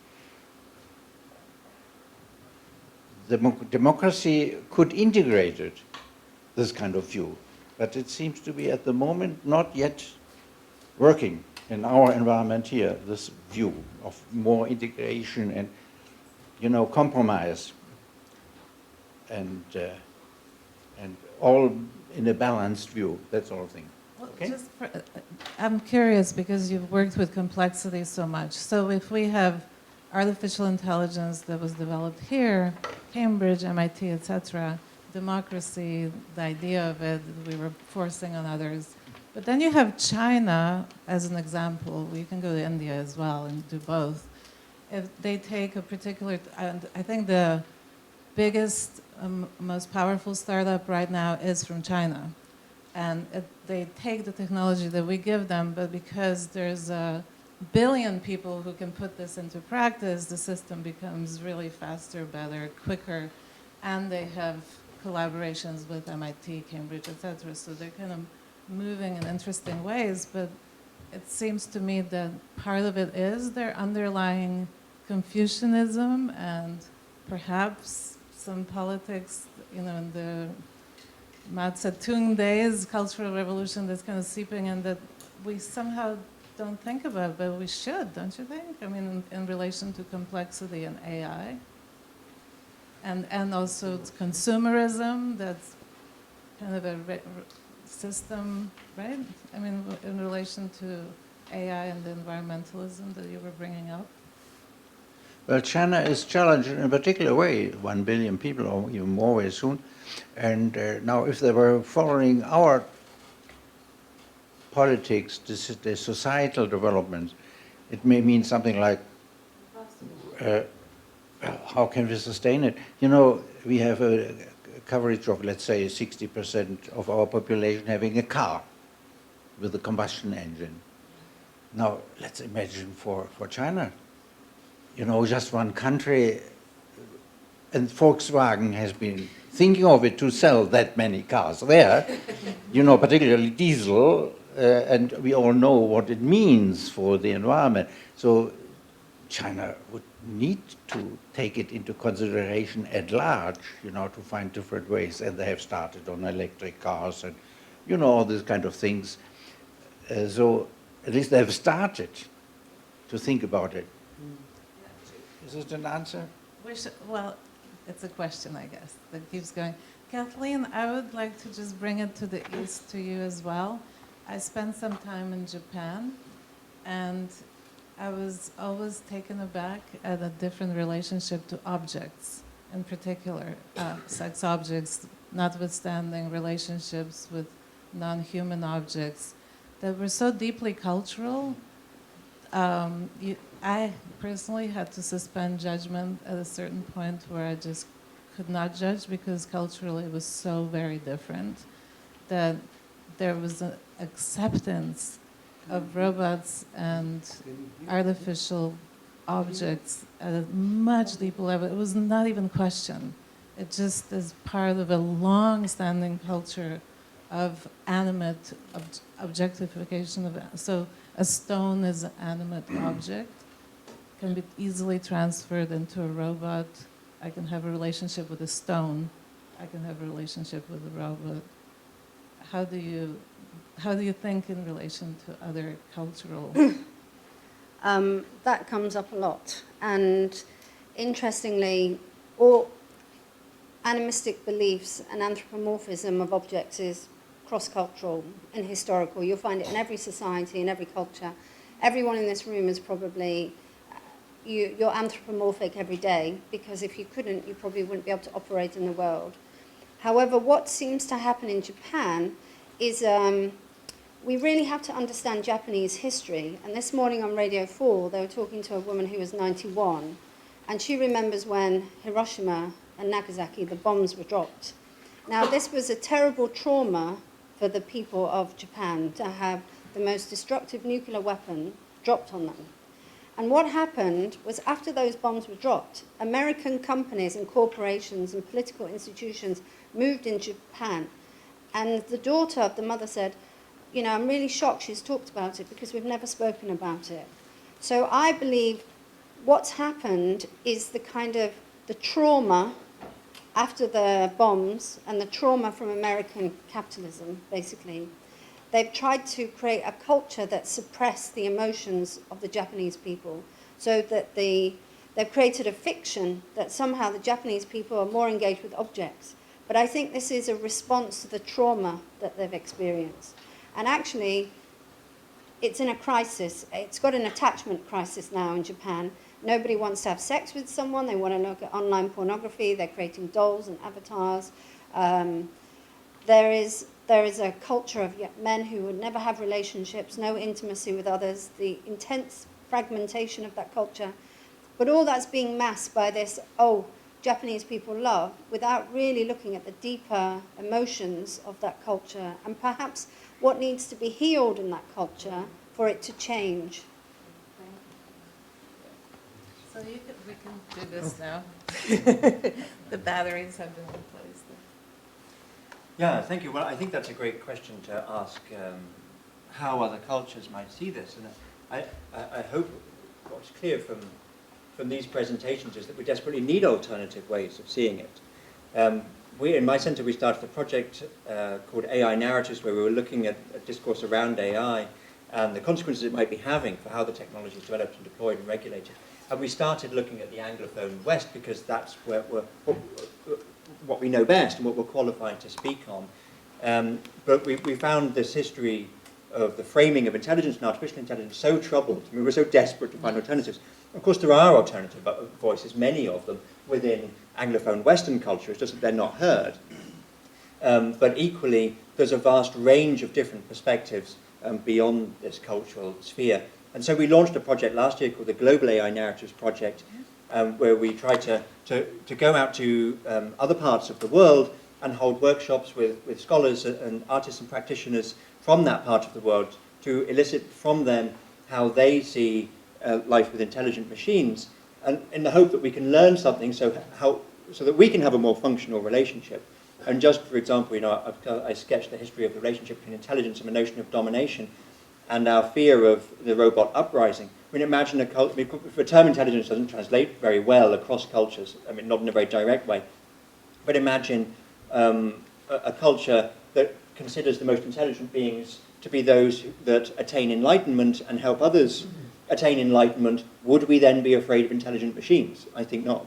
Democracy could integrate it, this kind of view, but it seems to be at the moment not yet working in our environment here, this view of more integration and, you know, compromise and all in a balanced view, that sort of thing. Okay? I'm curious because you've worked with complexity so much. So if we have artificial intelligence that was developed here, Cambridge, MIT, etc., democracy, the idea of it, we were forcing on others. But then you have China as an example. We can go to India as well and do both. If they take a particular, and I think the biggest, most powerful startup right now is from China. And they take the technology that we give them, but because there's a billion people who can put this into practice, the system becomes really faster, better, quicker, and they have collaborations with MIT, Cambridge, etc. So they're kind of moving in interesting ways, but it seems to me that part of it is their underlying Confucianism and perhaps some politics, you know, in the Mao Zedong days, Cultural Revolution, that's kind of seeping in that we somehow don't think about, but we should, don't you think? I mean, in relation to complexity and AI. And also consumerism, that's kind of a system, right? I mean, in relation to AI and the environmentalism that you were bringing up. Well, China is challenged in a particular way, 1 billion people or even more very soon. And now if they were following our politics, the societal developments, it may mean something like, how can we sustain it? You know, we have a coverage of, let's say, 60% of our population having a car with a combustion engine. Now, let's imagine for China, you know, just one country, and Volkswagen has been thinking of it to sell that many cars there, you know, particularly diesel, and we all know what it means for the environment. So China would need to take it into consideration at large, you know, to find different ways, and they have started on electric cars and, you know, all these kind of things. So at least they have started to think about it. Is it an answer? Well, it's a question, I guess, that keeps going. Kathleen, I would like to just bring it to the east to you as well. I spent some time in Japan, and I was always taken aback at a different relationship to objects, in particular, sex objects, notwithstanding relationships with non-human objects that were so deeply cultural. I personally had to suspend judgment at a certain point where I just could not judge because culturally it was so very different that there was an acceptance of robots and artificial objects at a much deeper level. It was not even questioned. It just is part of a long-standing culture of animate objectification of. So a stone is an animate object, can be easily transferred into a robot. I can have a relationship with a stone. I can have a relationship with a robot. How do you think in relation to other cultural? That comes up a lot. And interestingly, all animistic beliefs and anthropomorphism of objects is cross-cultural and historical. You'll find it in every society, in every culture. Everyone in this room is probably, you're anthropomorphic every day, because if you couldn't, you probably wouldn't be able to operate in the world. However, what seems to happen in Japan is we really have to understand Japanese history. And this morning on Radio 4, they were talking to a woman who was 91, and she remembers when Hiroshima and Nagasaki, the bombs were dropped. Now, this was a terrible trauma for the people of Japan to have the most destructive nuclear weapon dropped on them. And what happened was, after those bombs were dropped, American companies and corporations and political institutions moved in Japan. And the daughter of the mother said, you know, I'm really shocked she's talked about it because we've never spoken about it. So I believe what's happened is the kind of the trauma after the bombs and the trauma from American capitalism, basically. They've tried to create a culture that suppressed the emotions of the Japanese people, so that they've created a fiction that somehow the Japanese people are more engaged with objects. But I think this is a response to the trauma that they've experienced. And actually, it's in a crisis. It's got an attachment crisis now in Japan. Nobody wants to have sex with someone. They want to look at online pornography. They're creating dolls and avatars. There is a culture of men who would never have relationships, no intimacy with others, the intense fragmentation of that culture. But all that's being masked by this, Japanese people love, without really looking at the deeper emotions of that culture and perhaps what needs to be healed in that culture for it to change. So we can do this now. The batteries have been replaced. Yeah, thank you. Well, I think that's a great question to ask, how other cultures might see this. And I hope what's clear from these presentations is that we desperately need alternative ways of seeing it. We, in my centre, we started a project called AI Narratives, where we were looking at a discourse around AI and the consequences it might be having for how the technology is developed and deployed and regulated. And we started looking at the Anglophone West because that's where what we know best and what we're qualified to speak on. But we found this history of the framing of intelligence and artificial intelligence so troubled. I mean, we were so desperate to find alternatives. Of course, there are alternative voices, many of them, within Anglophone Western culture. It's just that they're not heard. But equally, there's a vast range of different perspectives beyond this cultural sphere. And so we launched a project last year called the Global AI Narratives Project, where we try to go out to other parts of the world and hold workshops with scholars and artists and practitioners from that part of the world to elicit from them how they see life with intelligent machines, and in the hope that we can learn something so that we can have a more functional relationship. And just for example, I sketched the history of the relationship between intelligence and the notion of domination and our fear of the robot uprising. I mean, imagine the term intelligence doesn't translate very well across cultures, I mean, not in a very direct way, but imagine a culture that considers the most intelligent beings to be those that attain enlightenment and help others attain enlightenment. Would we then be afraid of intelligent machines? I think not.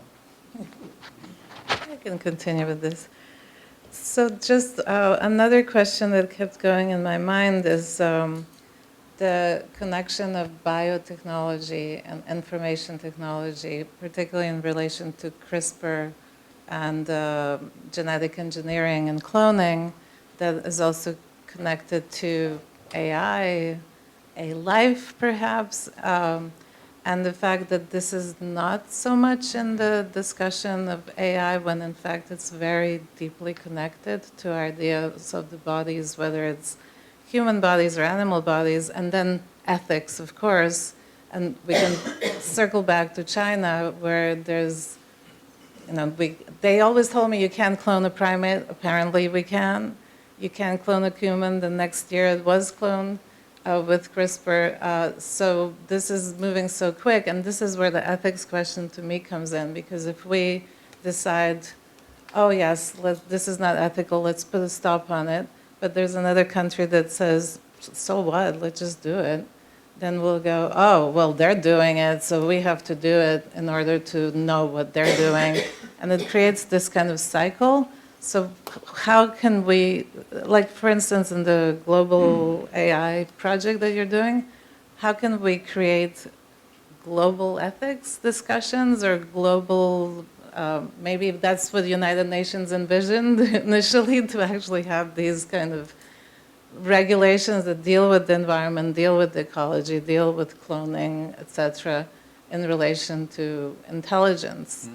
I can continue with this. So just another question that kept going in my mind is the connection of biotechnology and information technology, particularly in relation to CRISPR and genetic engineering and cloning, that is also connected to AI, a life perhaps, and the fact that this is not so much in the discussion of AI when in fact it's very deeply connected to our ideas of the bodies, whether it's human bodies or animal bodies, and then ethics, of course. And we can circle back to China, where there's, they always told me you can't clone a primate. Apparently we can. You can clone a human. The next year it was cloned with CRISPR. So this is moving so quick, and this is where the ethics question to me comes in, because if we decide, oh yes, this is not ethical, let's put a stop on it, but there's another country that says, so what, let's just do it, then we'll go, oh, well, they're doing it, so we have to do it in order to know what they're doing. And it creates this kind of cycle. So how can we, like for instance, in the global AI project that you're doing, how can we create global ethics discussions or global, maybe that's what the United Nations envisioned initially, to actually have these kind of regulations that deal with the environment, deal with the ecology, deal with cloning, etc., in relation to intelligence,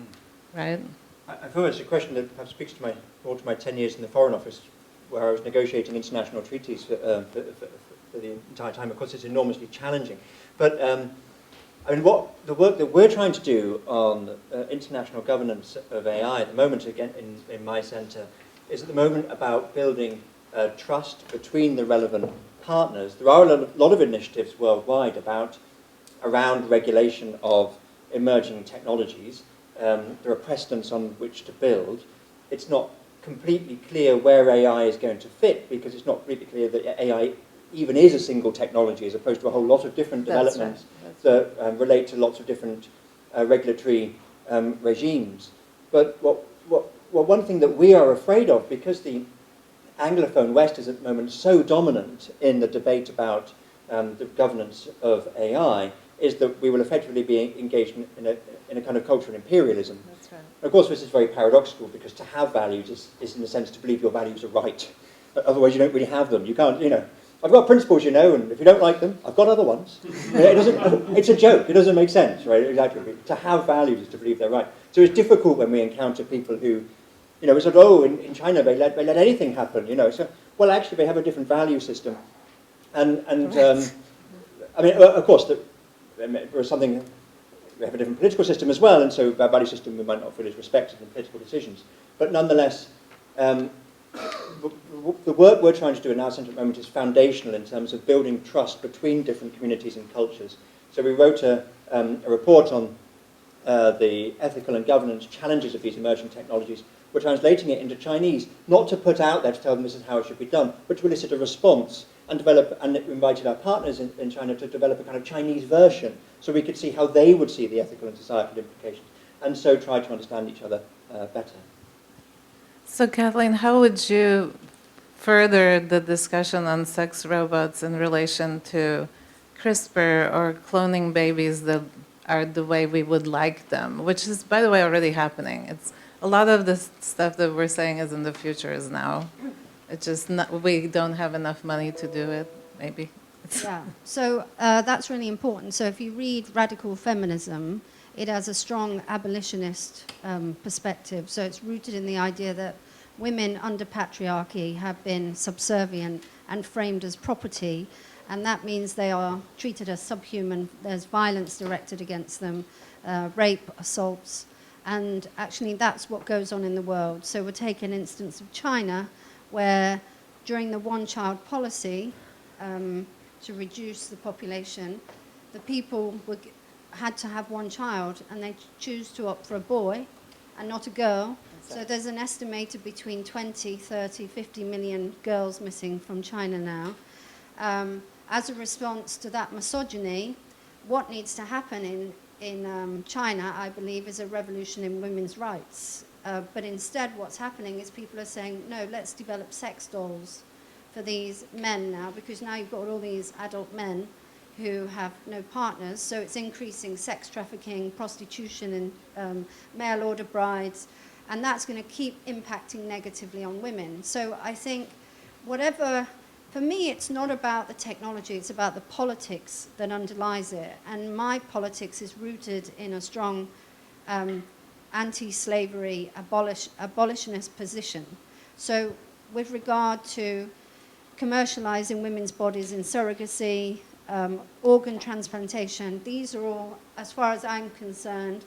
right? I feel it's a question that perhaps speaks to my 10 years in the Foreign Office, where I was negotiating international treaties for the entire time. Of course, it's enormously challenging. But I mean, the work that we're trying to do on international governance of AI at the moment, again, in my centre, is at the moment about building trust between the relevant partners. There are a lot of initiatives worldwide around regulation of emerging technologies. There are precedents on which to build. It's not completely clear where AI is going to fit, because it's not completely clear that AI even is a single technology, as opposed to a whole lot of different developments that relate to lots of different regulatory regimes. But one thing that we are afraid of, because the Anglophone West is at the moment so dominant in the debate about the governance of AI, is that we will effectively be engaged in a kind of cultural imperialism. That's right. Of course, this is very paradoxical, because to have values is in a sense to believe your values are right. Otherwise, you don't really have them. You can't, I've got principles, and if you don't like them, I've got other ones. It's a joke. It doesn't make sense, right? Exactly. To have values is to believe they're right. So it's difficult when we encounter people who, we said, oh, in China they let anything happen, So, well, actually, they have a different value system, and I mean, of course, there's something. We have a different political system as well, and so that value system we might not feel is respected in political decisions. But nonetheless, the work we're trying to do in our centre at the moment is foundational in terms of building trust between different communities and cultures. So we wrote a report on the ethical and governance challenges of these emerging technologies, we're translating it into Chinese, not to put out there to tell them this is how it should be done, but to elicit a response and develop, and invited our partners in China to develop a kind of Chinese version so we could see how they would see the ethical and societal implications, and so try to understand each other better. So Kathleen, how would you further the discussion on sex robots in relation to CRISPR or cloning babies that are the way we would like them, which is, by the way, already happening. It's a lot of the stuff that we're saying is in the future is now. It's just not, we don't have enough money to do it, maybe. Yeah, so that's really important. So if you read Radical Feminism, it has a strong abolitionist perspective. So it's rooted in the idea that women under patriarchy have been subservient and framed as property, and that means they are treated as subhuman. There's violence directed against them, rape, assaults, and actually that's what goes on in the world. So we'll take an instance of China, where during the one-child policy, to reduce the population, the people had to have one child, and they choose to opt for a boy and not a girl. So there's an estimated between 20, 30, 50 million girls missing from China now. As a response to that misogyny, what needs to happen in China, I believe, is a revolution in women's rights. But instead what's happening is people are saying, no, let's develop sex dolls for these men now, because now you've got all these adult men who have no partners, so it's increasing sex trafficking, prostitution, and mail order brides, and that's going to keep impacting negatively on women. So I think whatever, for me, it's not about the technology, it's about the politics that underlies it, and my politics is rooted in a strong anti-slavery, abolitionist position. So with regard to commercializing women's bodies in surrogacy, organ transplantation, these are all, as far as I'm concerned,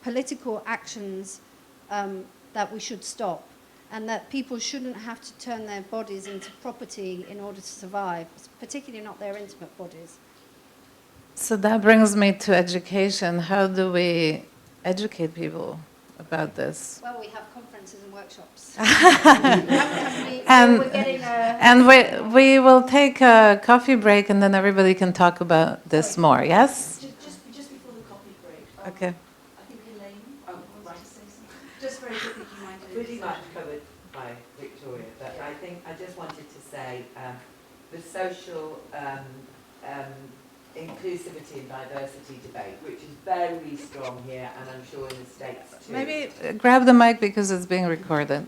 political actions that we should stop, and that people shouldn't have to turn their bodies into property in order to survive, particularly not their intimate bodies. So that brings me to education. How do we educate people about this? Well, we have conferences and workshops. And we will take a coffee break, and then everybody can talk about this more, yes? Just before the coffee break. Okay. I think Elaine wanted to say something. Just very quickly, do you mind doing Pretty much covered by Victoria, but I think I just wanted to say the social inclusivity and diversity debate, which is very strong here, and I'm sure in the States too. Maybe grab the mic because it's being recorded.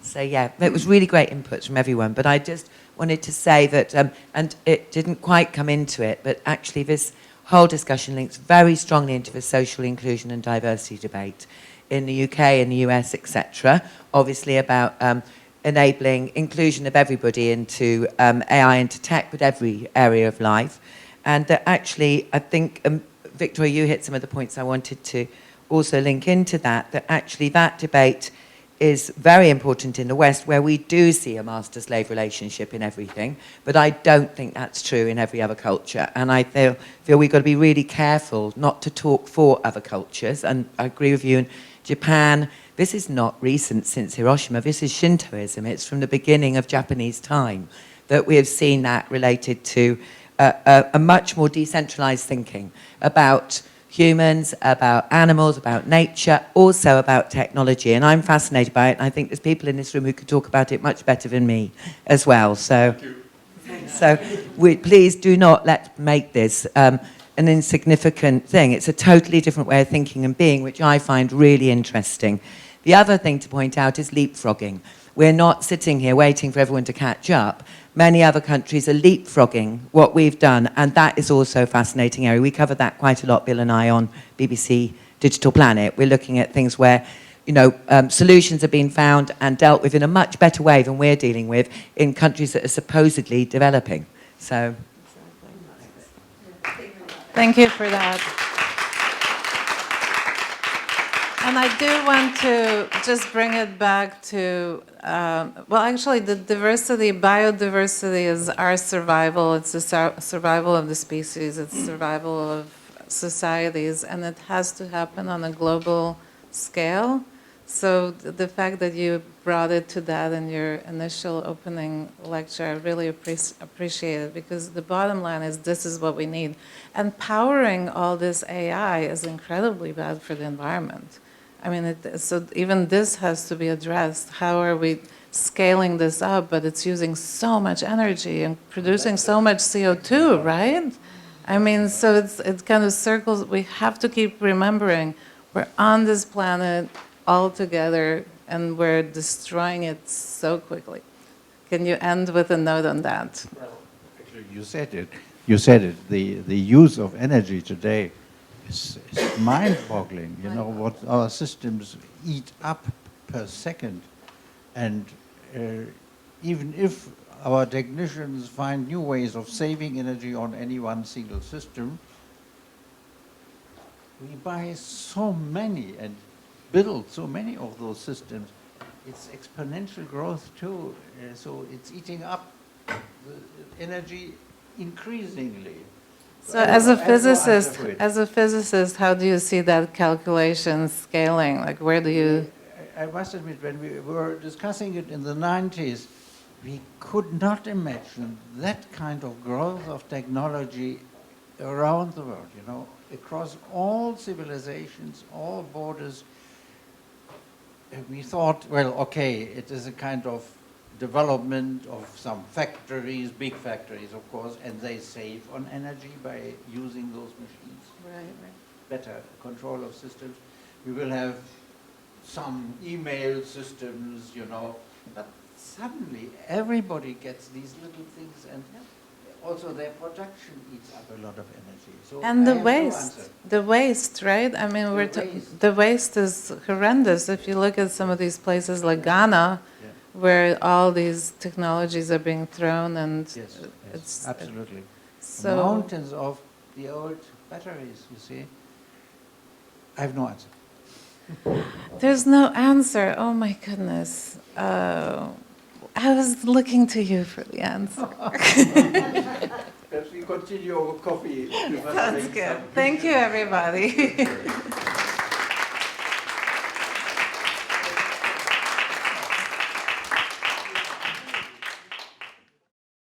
So yeah, it was really great inputs from everyone, but I just wanted to say that, and it didn't quite come into it, but actually this whole discussion links very strongly into the social inclusion and diversity debate in the UK, in the US, etc. Obviously about enabling inclusion of everybody into AI, into tech, but every area of life. And that actually, I think, Victoria, you hit some of the points I wanted to also link into that, that actually that debate is very important in the West, where we do see a master-slave relationship in everything, but I don't think that's true in every other culture. And I feel we've got to be really careful not to talk for other cultures. And I agree with you, in Japan, this is not recent since Hiroshima, this is Shintoism. It's from the beginning of Japanese time that we have seen that related to a much more decentralized thinking about humans, about animals, about nature, also about technology. And I'm fascinated by it. And I think there's people in this room who could talk about it much better than me as well. So please do not make this an insignificant thing. It's a totally different way of thinking and being, which I find really interesting. The other thing to point out is leapfrogging. We're not sitting here waiting for everyone to catch up. Many other countries are leapfrogging what we've done, and that is also a fascinating area. We cover that quite a lot, Bill and I, on BBC Digital Planet. We're looking at things where, solutions have been found and dealt with in a much better way than we're dealing with in countries that are supposedly developing. So, Thank you for that. And I do want to just bring it back to, actually the biodiversity is our survival, it's the survival of the species, it's survival of societies, and it has to happen on a global scale. So the fact that you brought it to that in your initial opening lecture, I really appreciate it, because the bottom line is this is what we need. And powering all this AI is incredibly bad for the environment. I mean, so even this has to be addressed. How are we scaling this up, but it's using so much energy and producing so much CO2, right? I mean, so it kind of circles. We have to keep remembering we're on this planet all together, and we're destroying it so quickly. Can you end with a note on that? Well, actually, you said it. You said it. The use of energy today is mind-boggling. You know what our systems eat up per second, and even if our technicians find new ways of saving energy on any one single system, we buy so many and build so many of those systems. It's exponential growth too, so it's eating up the energy increasingly. So as a physicist, how do you see that calculation scaling? Like, where do you? I must admit, when we were discussing it in the 90s, we could not imagine that kind of growth of technology around the world, you know, across all civilizations, all borders. We thought, well, okay, it is a kind of development of some factories, big factories, of course, and they save on energy by using those machines. Right. Better control of systems. We will have some email systems, you know, but suddenly everybody gets these little things, and also their production eats up a lot of energy. So And I the have no waste, answer. the waste, right? I mean, the waste is horrendous. If you look at some of these places like Ghana, where all these technologies are being thrown, and Yes, it's absolutely. so Mountains of the old batteries, you see. I have no answer. there's no answer. Oh my goodness. I was looking to you for the answer. Perhaps we continue over coffee. Sounds good. Thank you, everybody.